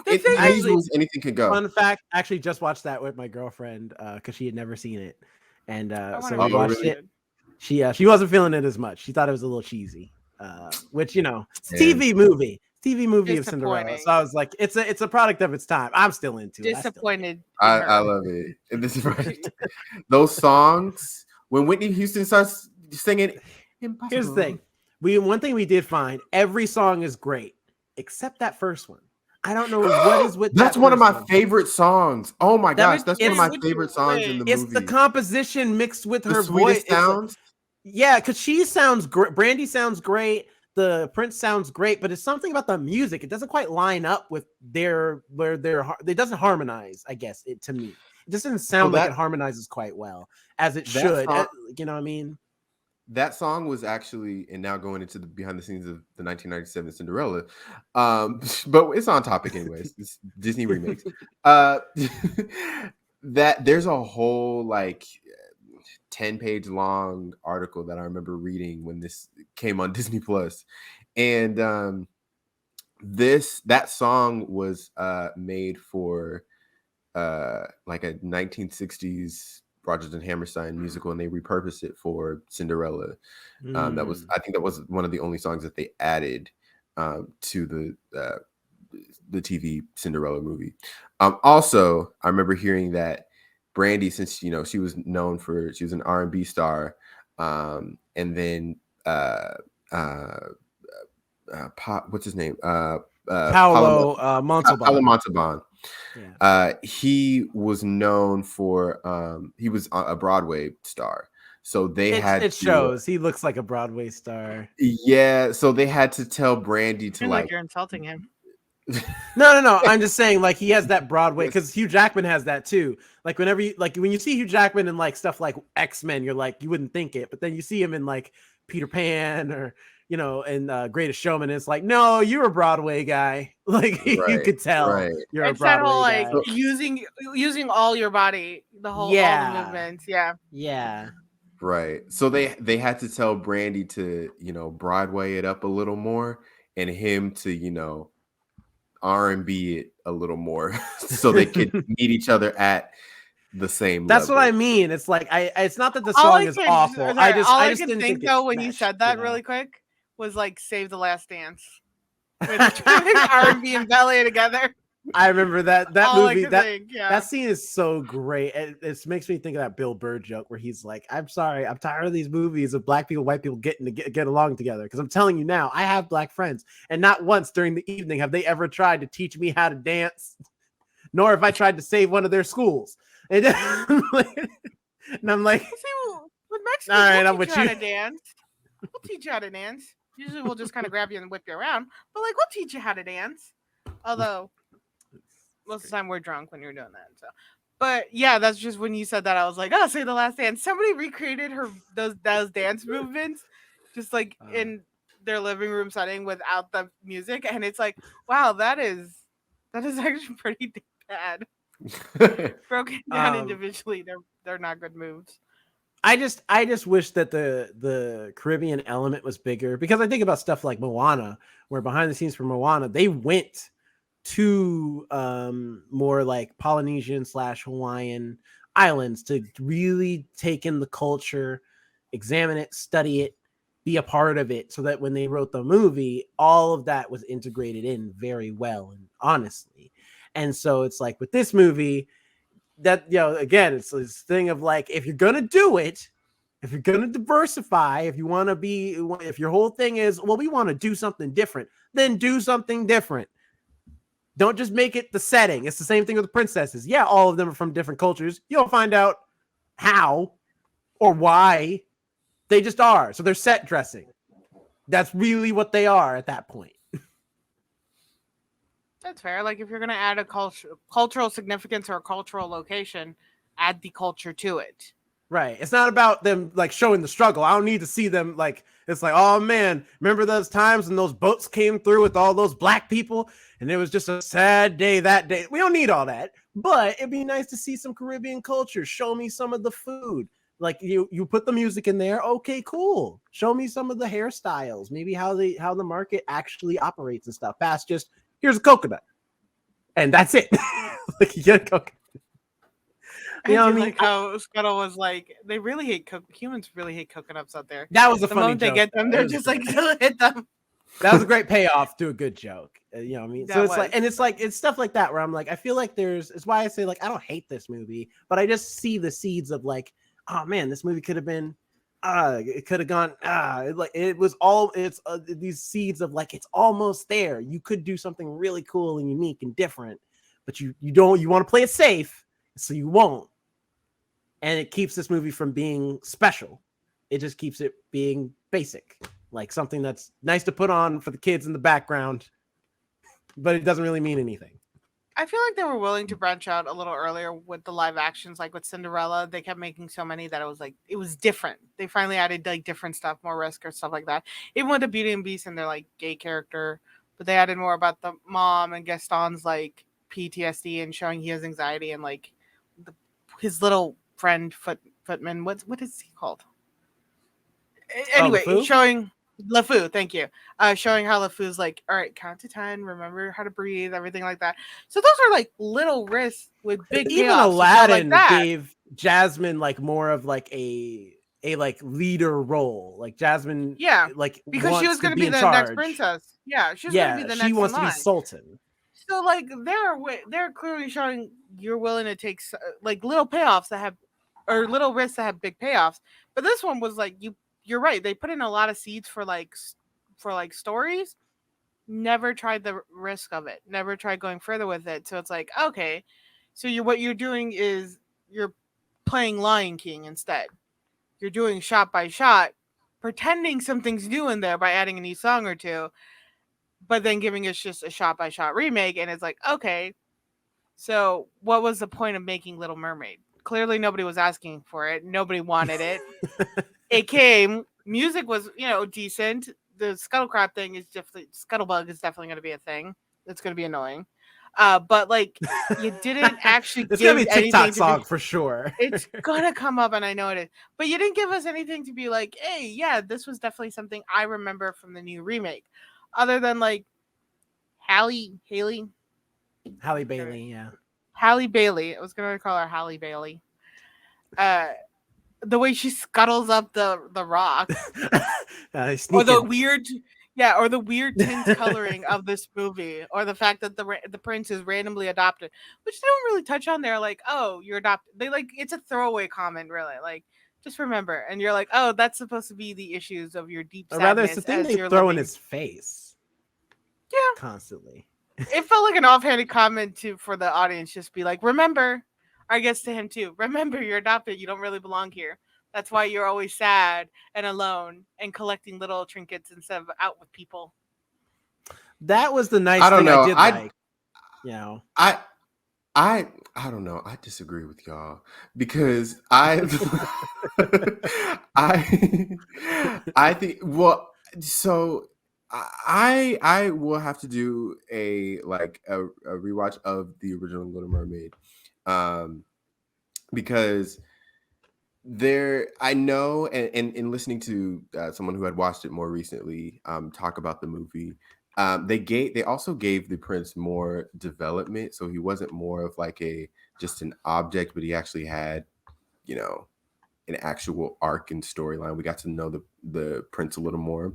anything could go. Fun fact: actually, just watched that with my girlfriend because she had never seen it, and so we watched it. She wasn't feeling it as much. She thought it was a little cheesy, which it's TV movie of Cinderella. So I was like, it's a product of its time. I'm still into it. Disappointed. I love it. And this is right. Those songs when Whitney Houston starts singing, Impossible. Here's the thing. One thing we did find, every song is great, except that first one. I don't know what is with That's that one of my one. favorite songs. Oh my gosh, that's one of my which favorite songs in the It's movie. the composition mixed with The her voice. sweetest It's sounds. yeah, because she sounds great. Brandy sounds great. The Prince sounds great, but it's something about the music. It doesn't quite line up with it doesn't harmonize, I guess, to me. It just doesn't sound like it harmonizes quite well as it should. Song, you know what I mean? That song was actually, and now going into the behind the scenes of the 1997 Cinderella, but it's on topic anyways. It's Disney remakes. That there's a whole like 10-page long article that I remember reading when this came on Disney Plus, and that song was made for like a 1960s Rodgers and Hammerstein musical, and they repurposed it for Cinderella. I think that was one of the only songs that they added to the TV Cinderella movie. Also, I remember hearing that Brandy, since she was known she was an R&B star, and then what's his name? Paolo Montalban. Paolo Montalban. Yeah. He was known for he was a Broadway star, so it shows he looks like a Broadway star. Yeah, so they had to tell Brandy to like you're insulting him. No. I'm just saying, like, he has that Broadway, because Hugh Jackman has that too. Like, whenever when you see Hugh Jackman in like stuff like X-Men, you're like, you wouldn't think it, but then you see him in like Peter Pan or and Greatest Showman, it's like, no, you're a Broadway guy. Like, you could tell you're a Broadway that whole guy. like using all your body, all the movements. Yeah. Right. So they had to tell Brandy to, Broadway it up a little more, and him to, R&B it a little more so they could meet each other at the same That's level. what I mean. It's like it's not that the song is awful. Sorry, I just didn't think it though when matched, you said that really quick was like Save the Last Dance with R&B and ballet together. I remember that movie. That scene is so great. It makes me think of that Bill Burr joke where he's like, "I'm sorry, I'm tired of these movies of black people, white people getting to get along together. Because I'm telling you now, I have black friends, and not once during the evening have they ever tried to teach me how to dance, nor have I tried to save one of their schools." And I'm like, "See, with Mexicans, all right, I'm with you. How to dance. We'll teach you how to dance. Usually, we'll just kind of grab you and whip you around, but like, we'll teach you how to dance. Although." Most of the time we're drunk when you're doing that. So, but yeah, that's just when you said that I was like, "Oh, Say the Last Dance." Somebody recreated those dance movements, just like in their living room setting without the music, and it's like, wow, that is actually pretty bad. Broken down individually, they're not good moves. I just wish that the Caribbean element was bigger, because I think about stuff like Moana, where behind the scenes for Moana, they went to more like Polynesian / Hawaiian islands to really take in the culture, examine it, study it, be a part of it, so that when they wrote the movie, all of that was integrated in very well and honestly. And so it's like with this movie, that again, it's this thing of like, if you're gonna do it, if you're gonna diversify, if your whole thing is, well, we want to do something different, then do something different. Don't just make it the setting. It's the same thing with the princesses. Yeah, all of them are from different cultures. You'll find out how or why they just are. So they're set dressing. That's really what they are at that point. That's fair. Like, if you're going to add a cultural significance or a cultural location, add the culture to it. Right. It's not about them like showing the struggle. I don't need to see them like, it's like, oh man, remember those times when those boats came through with all those black people and it was just a sad day that day. We don't need all that, but it'd be nice to see some Caribbean culture. Show me some of the food. Like, you put the music in there. Okay, cool. Show me some of the hairstyles, maybe how the market actually operates and stuff. Past just, here's a coconut and that's it. Like, you get a coconut. You know what I mean? Like how Scuttle was like, they really hate humans really hate coconuts out there. That was a the funny moment joke. They get them, they're just like, hit them. That was a great payoff to a good joke. You know what I mean? That So it's like, it's stuff like that where I'm like, I feel like it's why I say, like, I don't hate this movie, but I just see the seeds of like, oh man, this movie could have been it could have gone, it was all, it's these seeds of like, it's almost there. You could do something really cool and unique and different, but you want to play it safe, so you won't. And it keeps this movie from being special. It just keeps it being basic, like something that's nice to put on for the kids in the background, but it doesn't really mean anything. I feel like they were willing to branch out a little earlier with the live actions, like with Cinderella. They kept making so many that it was different. They finally added like different stuff, more risk or stuff like that. Even with the Beauty and Beast and their like gay character, but they added more about the mom and Gaston's like PTSD and showing he has anxiety and like his little friend footman. What is he called? Anyway, showing LeFou, thank you. Showing how LeFou's like, all right, count to 10, remember how to breathe, everything like that. So those are like little risks with big even payoffs. Aladdin like gave Jasmine like more of like a like leader role. Like Jasmine, like because she was going to be the next princess. Yeah, she was going to be the next. She wants to be Sultan. So like they're clearly showing you're willing to take like little payoffs that have, or little risks that have big payoffs. But this one was like you're right. They put in a lot of seeds for like stories. Never tried the risk of it. Never tried going further with it. So it's like, okay, so what you're doing is you're playing Lion King instead. You're doing shot by shot, pretending something's new in there by adding a new song or two, but then giving us just a shot by shot remake. And it's like, okay, so what was the point of making Little Mermaid? Clearly nobody was asking for it. Nobody wanted it. It came. Music was, decent. The Scuttlecrab thing is definitely, Scuttlebug is definitely going to be a thing. It's going to be annoying. But like, you didn't actually it's give gonna be a TikTok song for sure. It's gonna come up, and I know it is. But you didn't give us anything to be like, hey, yeah, this was definitely something I remember from the new remake. Other than like Halle Bailey. Yeah. Halle Bailey. I was gonna call her Halle Bailey. The way she scuttles up the rock, or the weird tint coloring of this movie, or the fact that the prince is randomly adopted, which they don't really touch on. They're like, oh, you're adopted. They like, it's a throwaway comment, really. Like, just remember, and you're like, oh, that's supposed to be the issues of your deep sadness. Or rather, it's the thing they throw in his face. Yeah, constantly. It felt like an offhanded comment for the audience. Just be like, remember. I guess to him too. Remember, you're adopted. You don't really belong here. That's why you're always sad and alone and collecting little trinkets instead of out with people. That was the nice thing I did like. I don't know. I disagree with y'all because I think, well, so I will have to do a rewatch of the original Little Mermaid. Because I know, and in listening to someone who had watched it more recently talk about the movie, they also gave the prince more development, so he wasn't more of like just an object, but he actually had an actual arc and storyline. We got to know the prince a little more.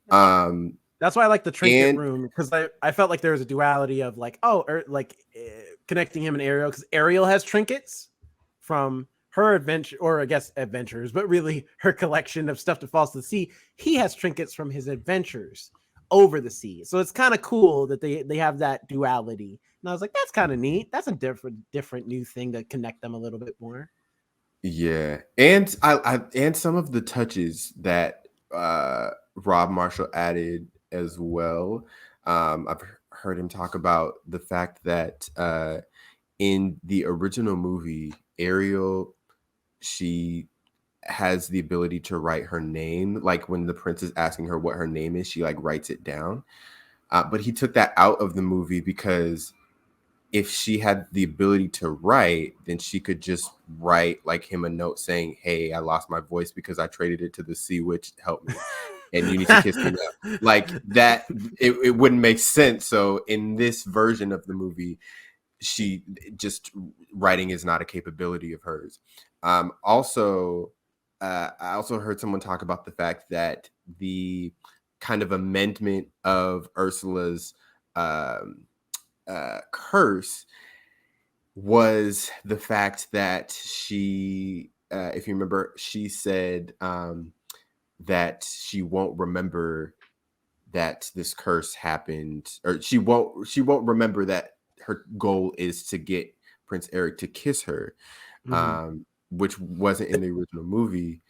That's why I like the trinket room, because I felt like there was a duality of like, connecting him and Ariel, because Ariel has trinkets from her adventure, or I guess adventures, but really her collection of stuff that falls to the sea. He has trinkets from his adventures over the sea. So it's kind of cool that they have that duality. And I was like, that's kind of neat. That's a different new thing to connect them a little bit more. Yeah. And and some of the touches that Rob Marshall added as well. I've heard him talk about the fact that in the original movie, Ariel, she has the ability to write her name. Like when the prince is asking her what her name is, she like writes it down. But he took that out of the movie because if she had the ability to write, then she could just write like him a note saying, hey, I lost my voice because I traded it to the sea witch to help me. And you need to kiss me now. Like that, it wouldn't make sense. So in this version of the movie, she just writing is not a capability of hers. I also heard someone talk about the fact that the kind of amendment of Ursula's curse was the fact that she if you remember, she said that she won't remember that this curse happened, or she won't remember that her goal is to get Prince Eric to kiss her, which wasn't in the original movie,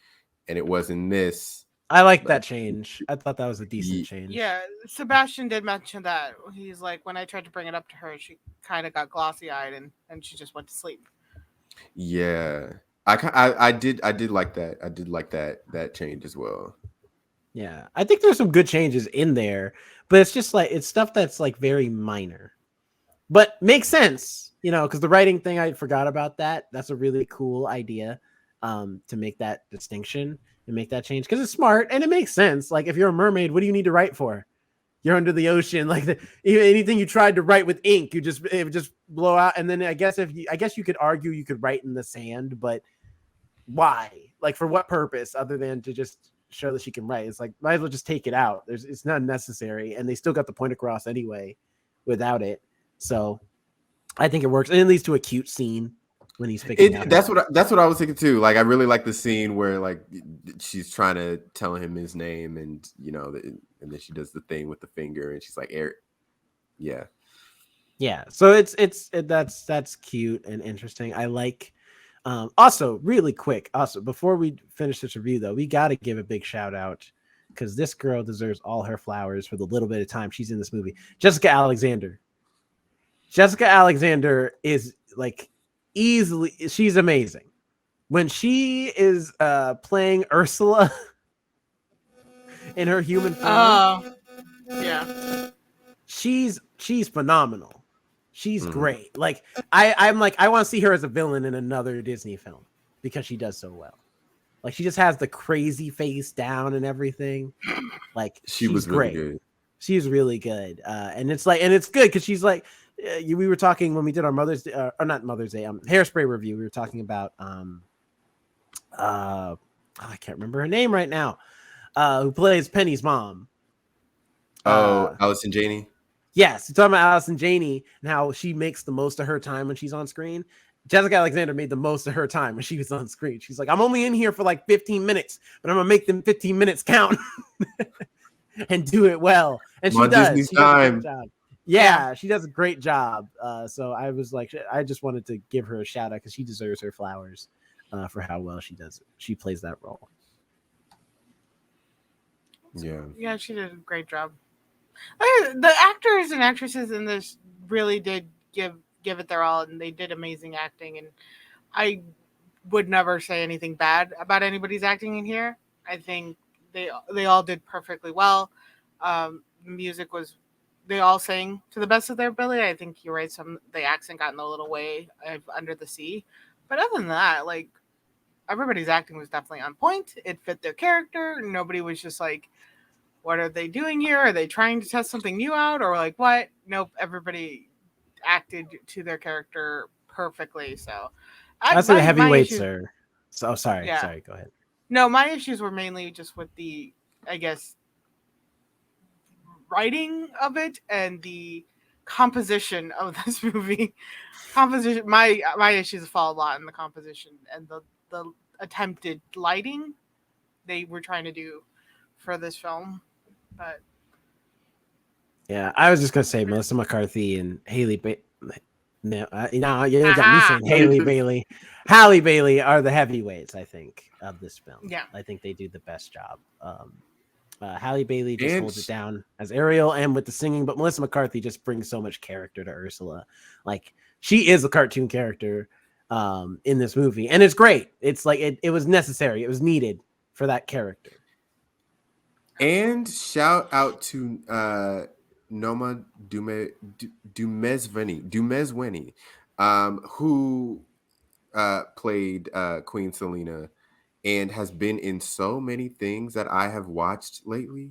and it was in this. I like that change. I thought that was a decent change. Yeah, Sebastian did mention that. He's like, when I tried to bring it up to her, she kind of got glossy eyed and she just went to sleep. Yeah, I did like that. I did like that change as well. Yeah, I think there's some good changes in there, but it's just like it's stuff that's like very minor, but makes sense, you know, because the writing thing, I forgot about that. That's a really cool idea, to make that distinction and make that change because it's smart and it makes sense. Like if you're a mermaid, what do you need to write for? You're under the ocean. Like anything you tried to write with ink, it would just blow out. And then I guess you could argue you could write in the sand, but why? Like for what purpose other than to just show that she can write? It's like might as well just take it out. It's not necessary, and they still got the point across anyway without it. So I think it works, and it leads to a cute scene when he's picking out. That's what I was thinking too. Like I really like the scene where like she's trying to tell him his name, and you know, and then she does the thing with the finger, and she's like, Eric. Yeah. So that's cute and interesting. I like. Also, really quick. Also, before we finish this review, though, we got to give a big shout out because this girl deserves all her flowers for the little bit of time she's in this movie. Jessica Alexander. Jessica Alexander is like easily. She's amazing when she is playing Ursula in her human form. Oh, yeah. She's phenomenal. She's great. Like I'm like I want to see her as a villain in another Disney film because she does so well. Like she just has the crazy face down and everything. Like she was really great. Good. She's really good. And it's good because she's like we were talking when we did our Mother's Day, or not Mother's Day, Hairspray review. We were talking about I can't remember her name right now. Who plays Penny's mom? Allison Janney. Yes, you're talking about Allison Janney and how she makes the most of her time when she's on screen. Jessica Alexander made the most of her time when she was on screen. She's like, I'm only in here for like 15 minutes, but I'm gonna make them 15 minutes count and do it well. And she does. She does a great job. Yeah, she does a great job. So I was like, I just wanted to give her a shout out because she deserves her flowers for how well she does it. She plays that role. Yeah, she did a great job. The actors and actresses in this really did give it their all, and they did amazing acting. And I would never say anything bad about anybody's acting in here. I think they all did perfectly well. The music was, they all sang to the best of their ability. I think you're right. The accent got in the little way of Under the Sea, but other than that, like everybody's acting was definitely on point. It fit their character. Nobody was just like, what are they doing here? Are they trying to test something new out? Or like what? Nope. Everybody acted to their character perfectly. So that's what the heavyweights are. So sorry. Yeah. Sorry. Go ahead. No, my issues were mainly just with the, I guess, writing of it and the composition of this movie. Composition. My issues fall a lot in the composition and the attempted lighting they were trying to do for this film. But yeah, I was just gonna say Melissa McCarthy and Haley you got me saying Halle Bailey are the heavyweights, I think, of this film. Yeah, I think they do the best job. Halle Bailey just holds it down as Ariel and with the singing, but Melissa McCarthy just brings so much character to Ursula. Like she is a cartoon character in this movie, and it's great. It's like it was necessary. It was needed for that character. And shout out to Noma Dumezweni, who played Queen Selena and has been in so many things that I have watched lately.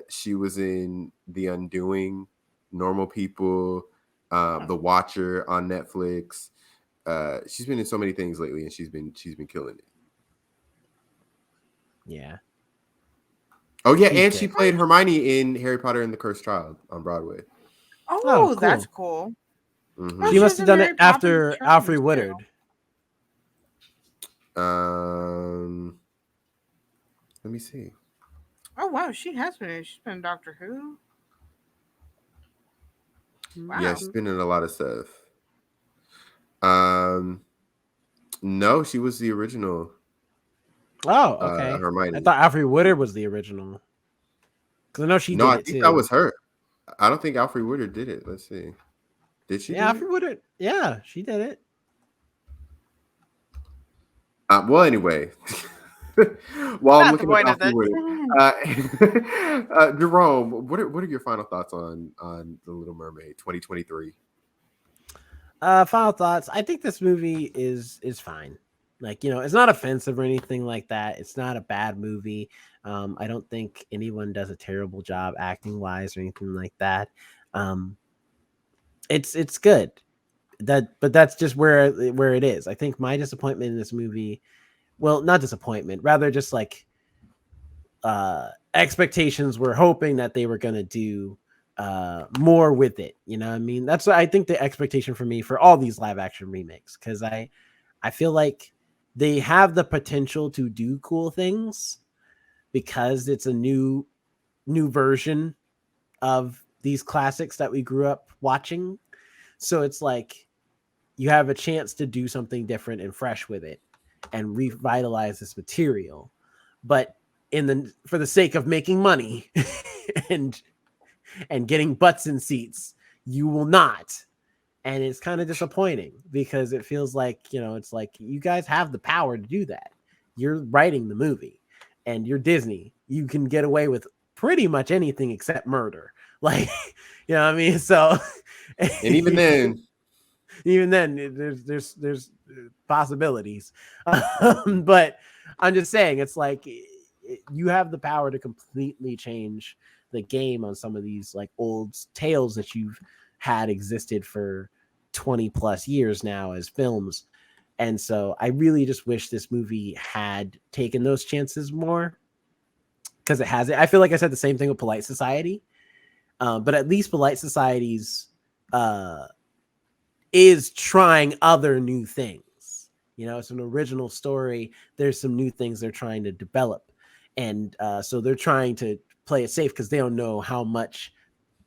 She was in The Undoing, Normal People, The Watcher on Netflix. She's been in so many things lately, and she's been killing it. Yeah. Oh yeah, and she played Hermione in Harry Potter and the Cursed Child on Broadway. Oh, cool. That's cool. Mm-hmm. She must have done it after Alfred Woodard. Let me see. Oh wow, she has been. She's been in Doctor Who. Yeah, Wow. she's been in a lot of stuff. Um, no, she was the original Oh, okay. I Hermione. thought Alfred Woodard was the original. Because I know she No, did I it think that too. was her. I don't think Alfred Woodard did it. Let's see. Did she Yeah, do it? Alfred Woodard. Yeah, she did it. Well, anyway, while I'm Not the looking up point of Alfred this. Woodard, Jerome, what are your final thoughts on the Little Mermaid 2023? Final thoughts. I think this movie is fine. Like, it's not offensive or anything like that. It's not a bad movie. I don't think anyone does a terrible job acting wise or anything like that. Um, it's good. But that's just where it is. I think my disappointment in this movie, well, not disappointment, rather just like expectations were hoping that they were going to do more with it. You know what I mean? That's what I think the expectation for me for all these live action remakes, because I feel like they have the potential to do cool things because it's a new version of these classics that we grew up watching. So it's like you have a chance to do something different and fresh with it and revitalize this material. But in the for the sake of making money and and getting butts in seats, you will not. And it's kind of disappointing because it feels like, it's like you guys have the power to do that. You're writing the movie and you're Disney. You can get away with pretty much anything except murder. Like, you know what I mean? So And even then, even then there's possibilities. But I'm just saying, it's like you have the power to completely change the game on some of these like old tales that you've had existed for 20 plus years now as films. And so I really just wish this movie had taken those chances more, because it hasn't. I feel like I said the same thing with Polite Society, but at least Polite Society's uh is trying other new things. It's an original story. There's some new things they're trying to develop. And so they're trying to play it safe because they don't know how much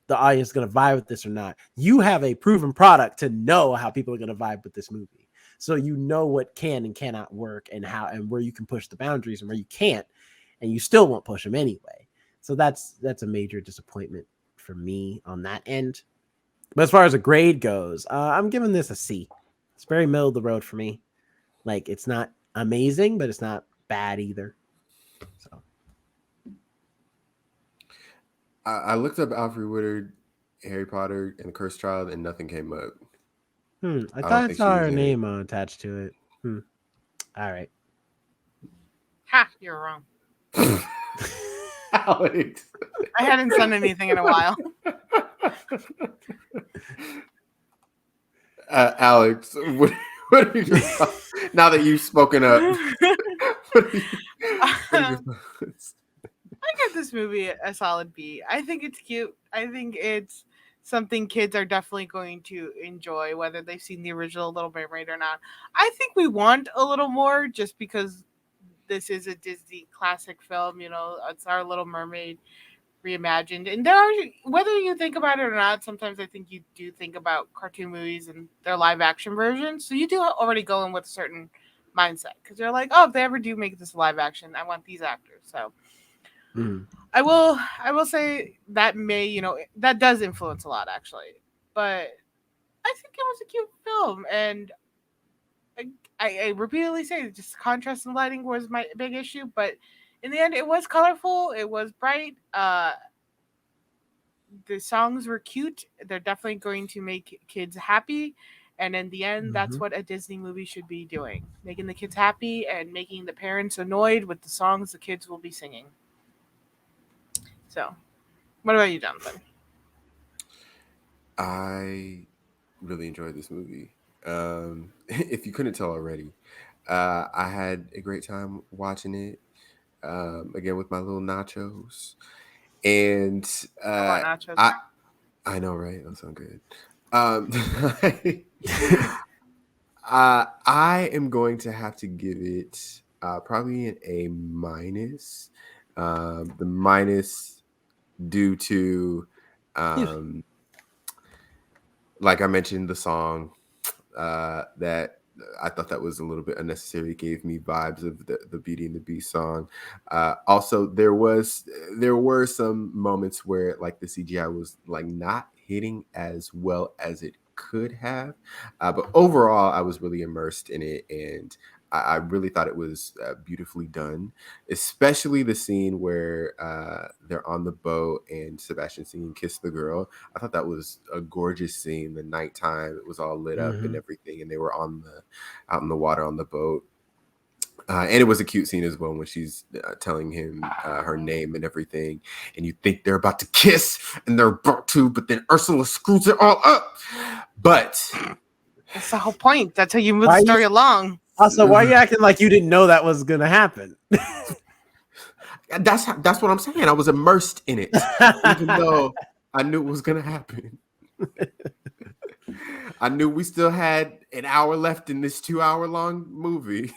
the audience is going to vibe with this or not. You have a proven product to know how people are going to vibe with this movie. So you know what can and cannot work, and how and where you can push the boundaries and where you can't, and you still won't push them anyway. So that's a major disappointment for me on that end. But as far as a grade goes, I'm giving this a C. It's very middle of the road for me. Like, it's not amazing, but it's not bad either. So I looked up Alfred Woodard, Harry Potter, and the Cursed Child, and nothing came up. I I don't thought I think she saw was her in it. name attached to it. All right. Ha, you're wrong. Alex. I hadn't done anything in a while. Alex, what are your thoughts now that you've spoken up? What are your thoughts? I give this movie a solid B. I think it's cute. I think it's something kids are definitely going to enjoy, whether they've seen the original Little Mermaid or not. I think we want a little more just because this is a Disney classic film. It's our Little Mermaid reimagined. And there are, whether you think about it or not, sometimes I think you do think about cartoon movies and their live action versions. So you do already go in with a certain mindset because you're like, oh, if they ever do make this live action, I want these actors. So I will say that that does influence a lot actually, but I think it was a cute film, and I repeatedly say just contrast and lighting was my big issue, but in the end it was colorful, it was bright, the songs were cute. They're definitely going to make kids happy, and in the end that's what a Disney movie should be doing, making the kids happy and making the parents annoyed with the songs the kids will be singing. So what about you, Jonathan? I really enjoyed this movie. If you couldn't tell already, I had a great time watching it. Again with my little nachos, and I want nachos. I know, right? That sounds good. Um, I am going to have to give it probably an A minus. The minus due to, um, like I mentioned, the song that I thought that was a little bit unnecessary. It gave me vibes of the Beauty and the Beast song. Also, there were some moments where like the CGI was like not hitting as well as it could have, but overall, I was really immersed in it, and I really thought it was beautifully done, especially the scene where they're on the boat and Sebastian Steen kissed the girl. I thought that was a gorgeous scene. The nighttime, it was all lit up and everything, and they were out in the water on the boat. And it was a cute scene as well when she's telling him her name and everything, and you think they're about to kiss, and they're about to, but then Ursula screws it all up. But that's the whole point. That's how you move the story along. Also, why are you acting like you didn't know that was gonna happen? That's what I'm saying. I was immersed in it, even though I knew it was gonna happen. I knew we still had an hour left in this 2-hour long movie.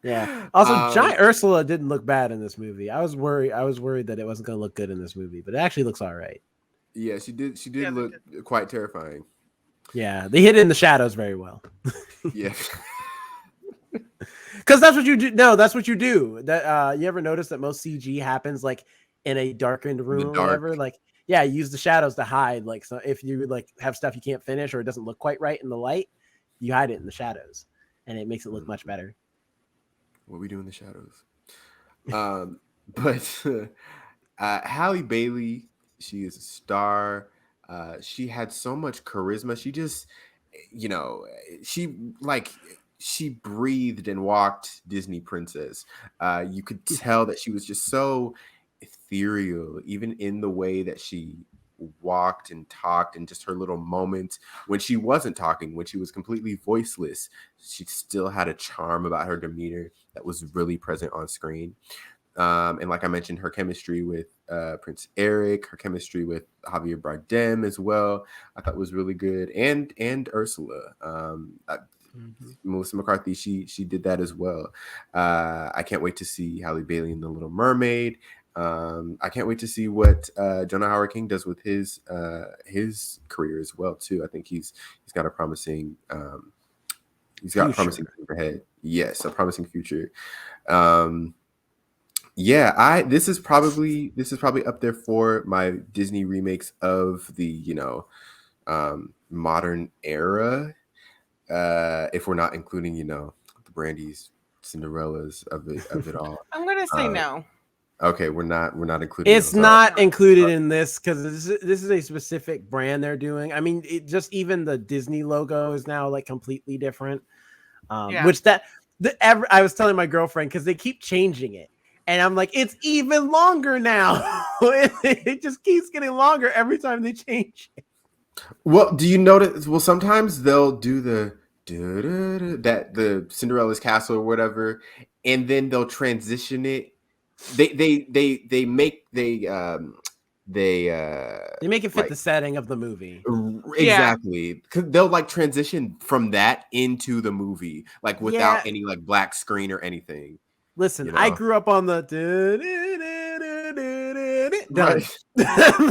Yeah. Also, Giant Ursula didn't look bad in this movie. I was worried that it wasn't going to look good in this movie, but it actually looks all right. Yeah, she did look quite terrifying. Yeah, they hid in the shadows very well. Yeah. Because that's what you do. No, that's what you do. That you ever notice that most CG happens like in a darkened room or whatever? Like, yeah, use the shadows to hide. Like, so if you like have stuff you can't finish or it doesn't look quite right in the light, you hide it in the shadows, and it makes it look much better. What we do in the shadows. But Halle Bailey, she is a star. She had so much charisma. She just, she breathed and walked Disney princess. You could tell that she was just so ethereal, even in the way that she walked and talked, and just her little moments when she wasn't talking, when she was completely voiceless, she still had a charm about her demeanor that was really present on screen. And like I mentioned, her chemistry with Prince Eric, her chemistry with Javier Bardem as well, I thought was really good. And Ursula, Melissa McCarthy, she did that as well. I can't wait to see Halle Bailey in The Little Mermaid. I can't wait to see what Jonah Hauer-King does with his career as well too. I think he's got a promising promising future ahead. Yes, a promising future. This is probably up there for my Disney remakes of the modern era. If we're not including the Brandy's, Cinderellas of it all. I'm gonna say no. Okay, we're not including. It's not included in this because this is a specific brand they're doing. I mean, even the Disney logo is now like completely different. Which I was telling my girlfriend because they keep changing it, and I'm like, it's even longer now. It just keeps getting longer every time they change it. Well, do you notice? Well, sometimes they'll do the Cinderella's castle or whatever, and then they'll transition it. They make it fit the setting of the movie. Exactly. Because they'll like transition from that into the movie, like without any like black screen or anything. Listen, I grew up on the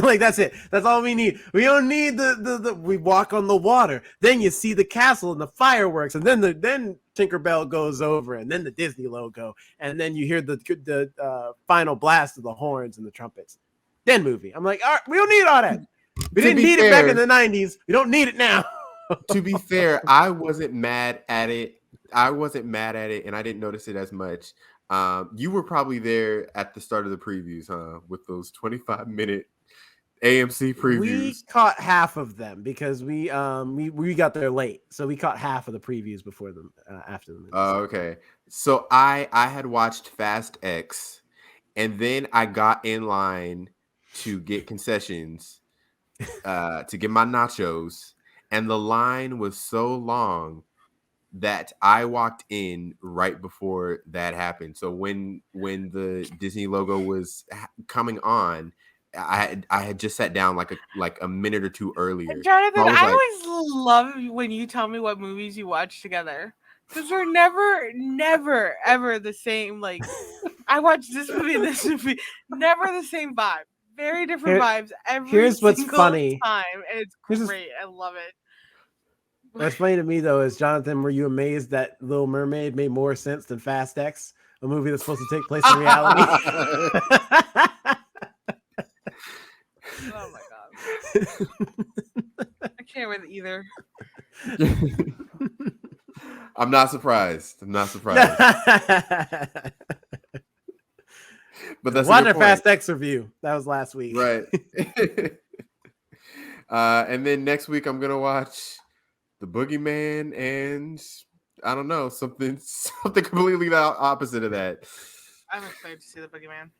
like that's it. That's all we need. We don't need the we walk on the water. Then you see the castle and the fireworks, and then Tinkerbell goes over, and then the Disney logo, and then you hear the final blast of the horns and the trumpets. Then movie. I'm like, all right, we don't need all that. We didn't need it back in the 90s. We don't need it now. To be fair, I wasn't mad at it. And I didn't notice it as much. You were probably there at the start of the previews, huh? With those 25-minute AMC previews. We caught half of them because we got there late, so we caught half of the previews before them after them. Oh, okay. So I had watched Fast X, and then I got in line to get concessions, to get my nachos, and the line was so long that I walked in right before that happened. So when the Disney logo was coming on, I had just sat down like a minute or two earlier. Jonathan, So I always love when you tell me what movies you watch together. Because they're never, ever the same. Like, I watched this movie and this movie. Never the same vibe. Very different vibes every here's what's single funny. time. And it's great. I love it. What's funny to me, though, is, Jonathan, were you amazed that Little Mermaid made more sense than Fast X, a movie that's supposed to take place in reality? Oh, my God. I can't with either. I'm not surprised. But that's watch our Fast X review. That was last week, right? And then next week I'm gonna watch The Boogeyman, and I don't know, something completely opposite of that. I'm excited to see The Boogeyman.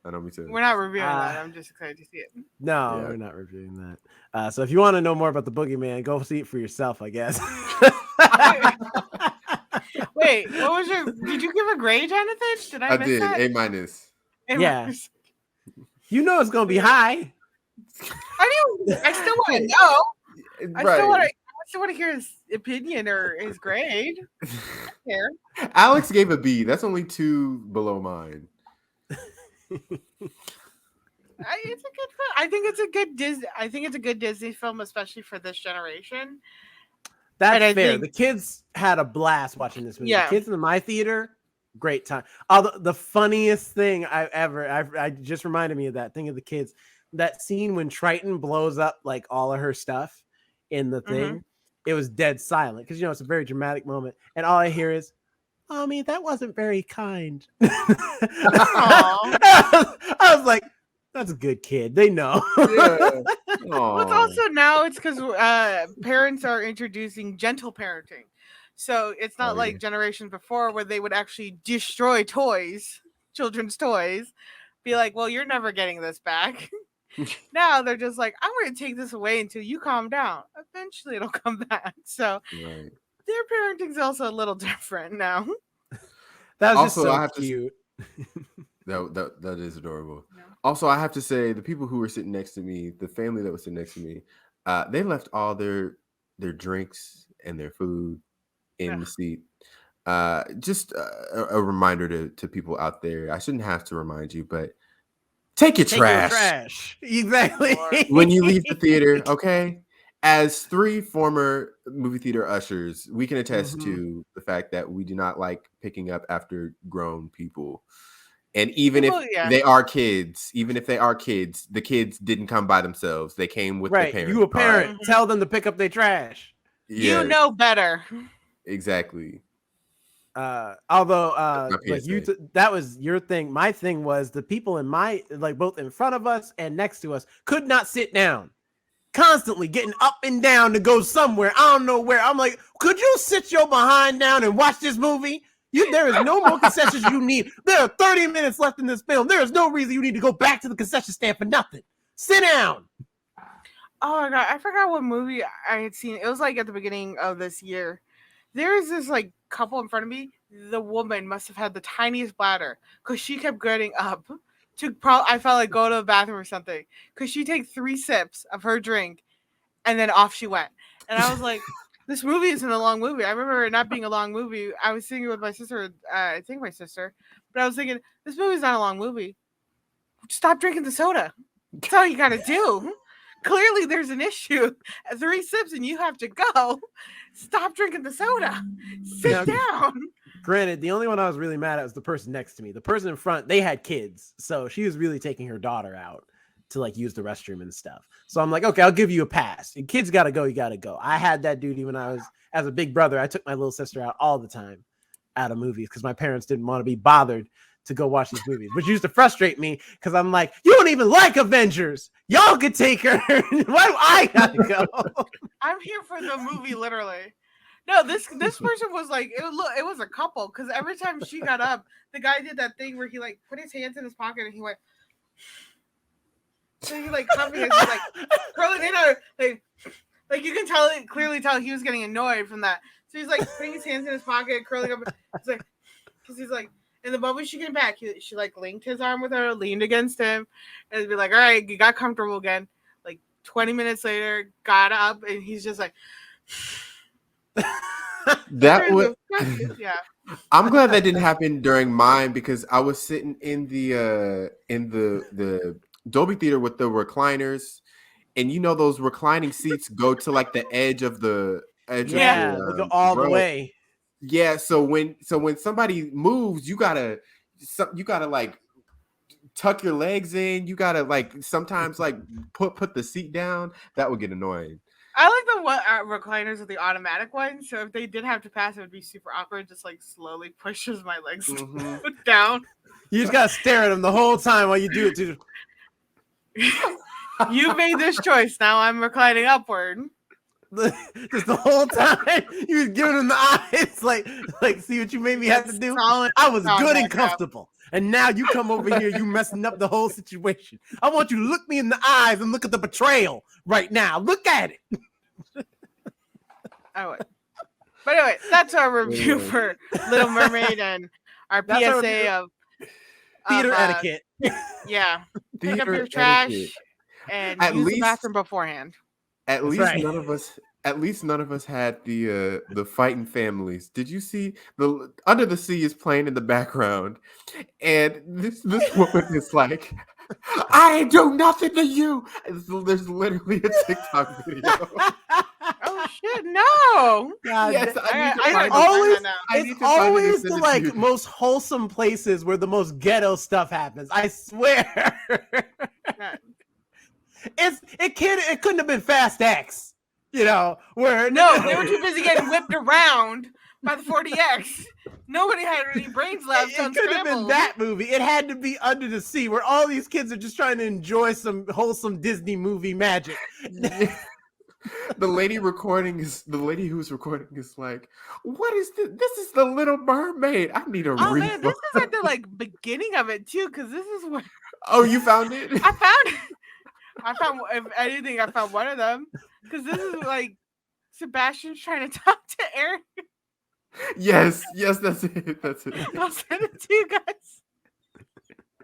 I know, me too. We're not reviewing that. I'm just excited to see it. No, we're not reviewing that. So if you want to know more about The Boogeyman, go see it for yourself, I guess. Wait, what was did you give a grade, Jonathan? Did I miss that? A-. Yeah. You know it's going to be high. I still want to know. I still want to hear his opinion or his grade. I don't care. Alex gave a B. That's only 2 below mine. It's a good film. I think it's a good Disney film, especially for this generation. That's fair. The kids had a blast watching this movie. Yeah. The kids in my theater, great time. Although the funniest thing I just reminded me of that thing of the kids. That scene when Triton blows up like all of her stuff in the thing. It was dead silent because it's a very dramatic moment, and all I hear is, "Mommy, that wasn't very kind." I was like, "That's a good kid. They know." Yeah. Well, it's also now it's because parents are introducing gentle parenting, so it's not like generations before where they would actually destroy children's toys, be like, "Well, you're never getting this back." Now they're just like, "I'm going to take this away until you calm down. Eventually, it'll come back." So their parenting's also a little different now. That was also, just so cute. That is adorable. No. Also, I have to say, the people who were sitting next to me, the family that was sitting next to me, they left all their drinks and their food in the seat. Just a reminder to people out there. I shouldn't have to remind you, but take your trash. Exactly. When you leave the theater, okay? As 3 former movie theater ushers, we can attest to the fact that we do not like picking up after grown people. And even if they are kids, the kids didn't come by themselves. They came with their parents. You a parent, tell them to pick up their trash. Yeah. You know better. Exactly. Although that was your thing. My thing was the people in my both in front of us and next to us could not sit down. Constantly getting up and down to go somewhere. I don't know where. I'm like, could you sit your behind down and watch this movie? There is no more concessions you need. There are 30 minutes left in this film. There is no reason you need to go back to the concession stand for nothing. Sit down. Oh my God. I forgot what movie I had seen. It was like at the beginning of this year. There is this couple in front of me. The woman must have had the tiniest bladder because she kept getting up to I felt like go to the bathroom or something because she take 3 sips of her drink and then off she went. And I was like, this movie isn't a long movie. I remember it not being a long movie. I was sitting with my sister, I think my sister, but I was thinking, this movie's not a long movie. Stop drinking the soda. That's all you got to do. Clearly there's an issue. 3 sips and you have to go. Stop drinking the soda. Sit down. Granted, the only one I was really mad at was the person next to me. The person in front, they had kids. So she was really taking her daughter out to use the restroom and stuff. So I'm like, okay, I'll give you a pass. Your kids got to go. You got to go. I had that duty when I was, as a big brother, I took my little sister out all the time out of movies because my parents didn't want to be bothered to go watch these movies, which used to frustrate me because I'm like, you don't even like Avengers. Y'all could take her. Why do I got to go? I'm here for the movie, literally. No, this person was like, it was a couple because every time she got up, the guy did that thing where he put his hands in his pocket and he went. So he covered his curling in her like you can clearly tell he was getting annoyed from that. So he's putting his hands in his pocket, curling up. It's because he's And the moment she came back, she like linked his arm with her, leaned against him, and be like, "All right, you got comfortable again." Like 20 minutes later, got up, and he's just like, That would. yeah. I'm glad that didn't happen during mine because I was sitting in the Dolby Theater with the recliners, and you know those reclining seats go to like the edge of the Yeah, they go all the row. way. Yeah, so when somebody moves, you gotta like tuck your legs in. You gotta like sometimes like put the seat down. That would get annoying. I like the recliners with the automatic one. So if they did have to pass, it would be super awkward. Just like slowly pushes my legs down. You just gotta stare at them the whole time while you do it too. You made this choice. Now I'm reclining upward. Just the whole time you was giving them the eyes, like see what you made me have to do. I was good and comfortable, and now you come over here, you messing up the whole situation. I want you to look me in the eyes and look at the betrayal right now. Look at it. I would. But anyway, that's our review for Little Mermaid and our PSA of theater etiquette. Yeah, pick up your trash and use the bathroom beforehand. At least none of us had the fighting families. Did you see the Under the Sea is playing in the background, and this woman is like, "I ain't do nothing to you." There's literally a TikTok video. Oh shit! No. God, yes, it's always the like most wholesome places where the most ghetto stuff happens. I swear. It couldn't have been Fast X, you know, where no, they were too busy getting whipped around by the 40X. Nobody had any brains left. It couldn't have been that movie. It had to be Under the Sea, where all these kids are just trying to enjoy some wholesome Disney movie magic. The lady who's recording is like, "What is this? This is the Little Mermaid. I need a refund." Man, this is at the like beginning of it too, because this is where. Oh, you found it? I found it. If anything, I found one of them because this is like Sebastian's trying to talk to Aaron. Yes, that's it. I'll send it to you guys. Did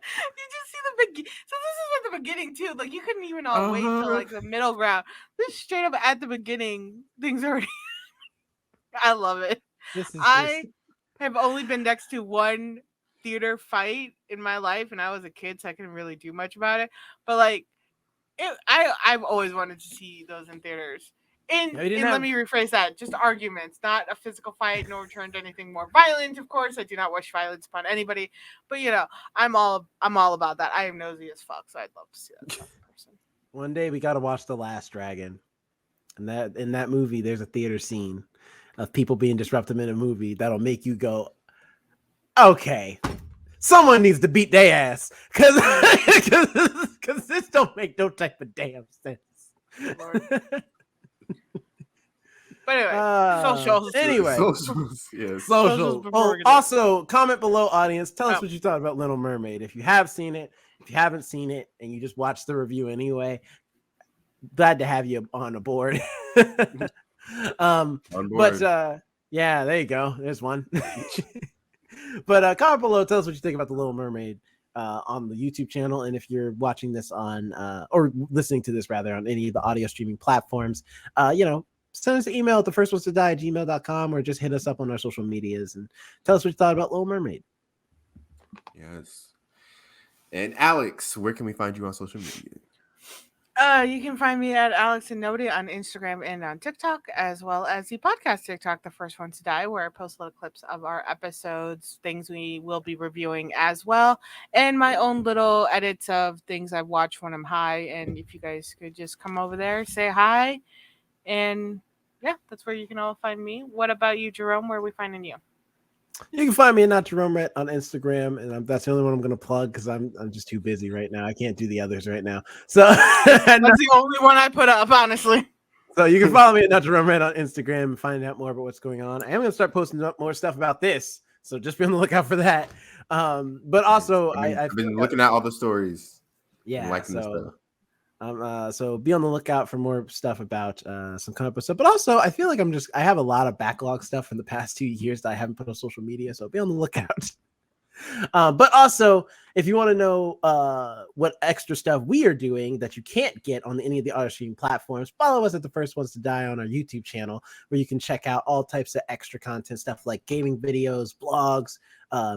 you see the beginning? So this is at the beginning too. Like you couldn't even all wait till like the middle ground. This straight up at the beginning. Things already. I love it. I have only been next to one theater fight in my life, and I was a kid, so I couldn't really do much about it. But like. I've always wanted to see those in theaters. And let me rephrase that: just arguments, not a physical fight, nor turned anything more violent. Of course, I do not wish violence upon anybody, but you know, I'm all about that. I am nosy as fuck, so I'd love to see that stuff in person. One day we got to watch The Last Dragon, and in that movie, there's a theater scene of people being disruptive in a movie that'll make you go, "Okay, someone needs to beat their ass," because this don't make no type of damn sense. But anyway, socials. Yes. Socials. Oh, also, comment below, audience. Tell us what you thought about Little Mermaid. If you have seen it, if you haven't seen it, and you just watched the review anyway, glad to have you on the board. But yeah, there you go. There's one. But comment below. Tell us what you think about the Little Mermaid on the YouTube channel, and if you're watching this on or listening to this rather on any of the audio streaming platforms, send us an email at thefirstones2die@gmail.com, or just hit us up on our social medias and tell us what you thought about Little Mermaid. Yes. And Alex, where can we find you on social media? You can find me at Alex and Nobody on Instagram and on TikTok, as well as the podcast TikTok, The First Ones to Die, where I post little clips of our episodes, things we will be reviewing as well, and my own little edits of things I watch when I'm high. And if you guys could just come over there, say hi, and yeah, that's where you can all find me. What about you, Jerome? Where are we finding you? You can find me at Not Jerome on Instagram, and that's the only one I'm going to plug because I'm just too busy right now. I can't do the others right now. So that's the only one I put up, honestly. So you can follow me at Not Jerome on Instagram and find out more about what's going on. I am going to start posting up more stuff about this, so just be on the lookout for that. But also, I've been looking at all the stories. Yeah, liking this stuff. So be on the lookout for more stuff about some comic book stuff. But also, I feel like I have a lot of backlog stuff from the past 2 years that I haven't put on social media. So be on the lookout. But also, if you want to know what extra stuff we are doing that you can't get on any of the other streaming platforms, follow us at the First Ones to Die on our YouTube channel, where you can check out all types of extra content, stuff like gaming videos, blogs,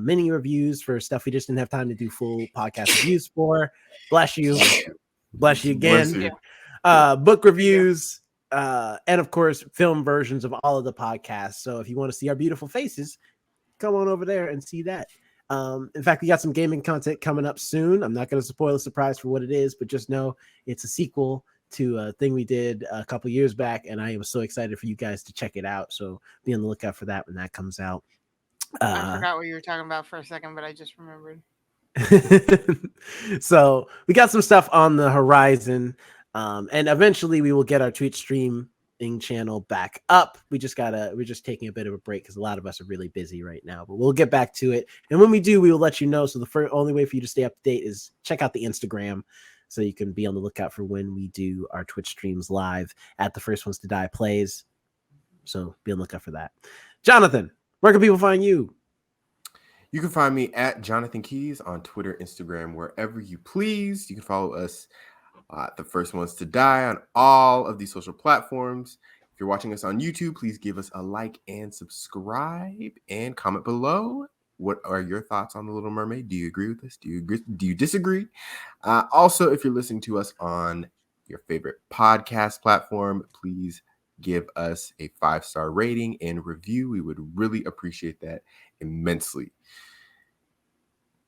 mini reviews for stuff we just didn't have time to do full podcast reviews for. Bless you. Bless you again. Bless you. Book reviews, and of course, film versions of all of the podcasts. So if you want to see our beautiful faces, come on over there and see that. In fact, we got some gaming content coming up soon. I'm not going to spoil the surprise for what it is, but just know it's a sequel to a thing we did a couple years back, and I am so excited for you guys to check it out. So be on the lookout for that when that comes out. I forgot what you were talking about for a second, but I just remembered. So we got some stuff on the horizon, and eventually we will get our Twitch streaming channel back up. We're just taking a bit of a break because a lot of us are really busy right now, but we'll get back to it. And when we do, we will let you know. So the only way for you to stay up to date is check out the Instagram, so you can be on the lookout for when we do our Twitch streams live at the First Ones to Die plays. So be on the lookout for that. Jonathan, where can people find you? You can find me at Jonathan Keys on Twitter, Instagram, wherever you please. You can follow us the First Ones to Die on all of these social platforms. If you're watching us on YouTube, please give us a like and subscribe and comment below. What are your thoughts on The Little Mermaid? Do you agree with us? Do you disagree? Also, if you're listening to us on your favorite podcast platform, please give us a 5-star rating and review. We would really appreciate that immensely.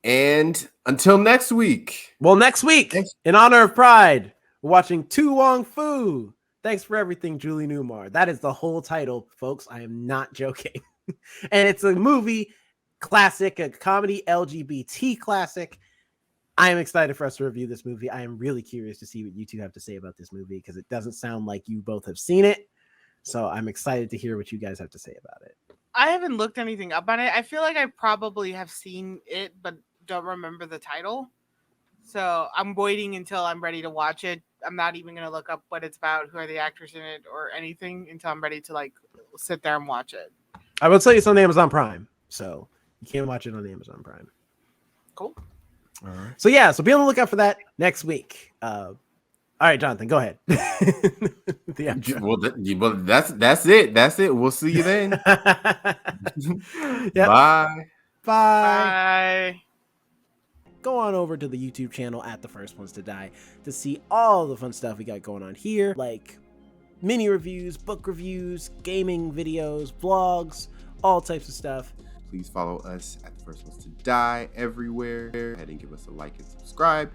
And until next week. Well, next week, in honor of Pride, we're watching Tu Wong Fu. Thanks for everything, Julie Newmar. That is the whole title, folks. I am not joking. And it's a movie classic, a comedy LGBT classic. I am excited for us to review this movie. I am really curious to see what you two have to say about this movie, because it doesn't sound like you both have seen it. So I'm excited to hear what you guys have to say about it. I haven't looked anything up on it. I feel like I probably have seen it, but don't remember the title. So I'm waiting until I'm ready to watch it. I'm not even going to look up what it's about, who are the actors in it, or anything until I'm ready to like sit there and watch it. I will tell you it's on Amazon Prime, so you can watch it on Amazon Prime. Cool. All right. So yeah, so be on the lookout for that next week. All right, Jonathan, go ahead. Well, that's it. That's it. We'll see you then. Yep. Bye. Bye. Go on over to the YouTube channel at the First Ones to Die to see all the fun stuff we got going on here, like mini reviews, book reviews, gaming videos, vlogs, all types of stuff. Please follow us at the First Ones to Die everywhere. Go ahead and give us a like and subscribe.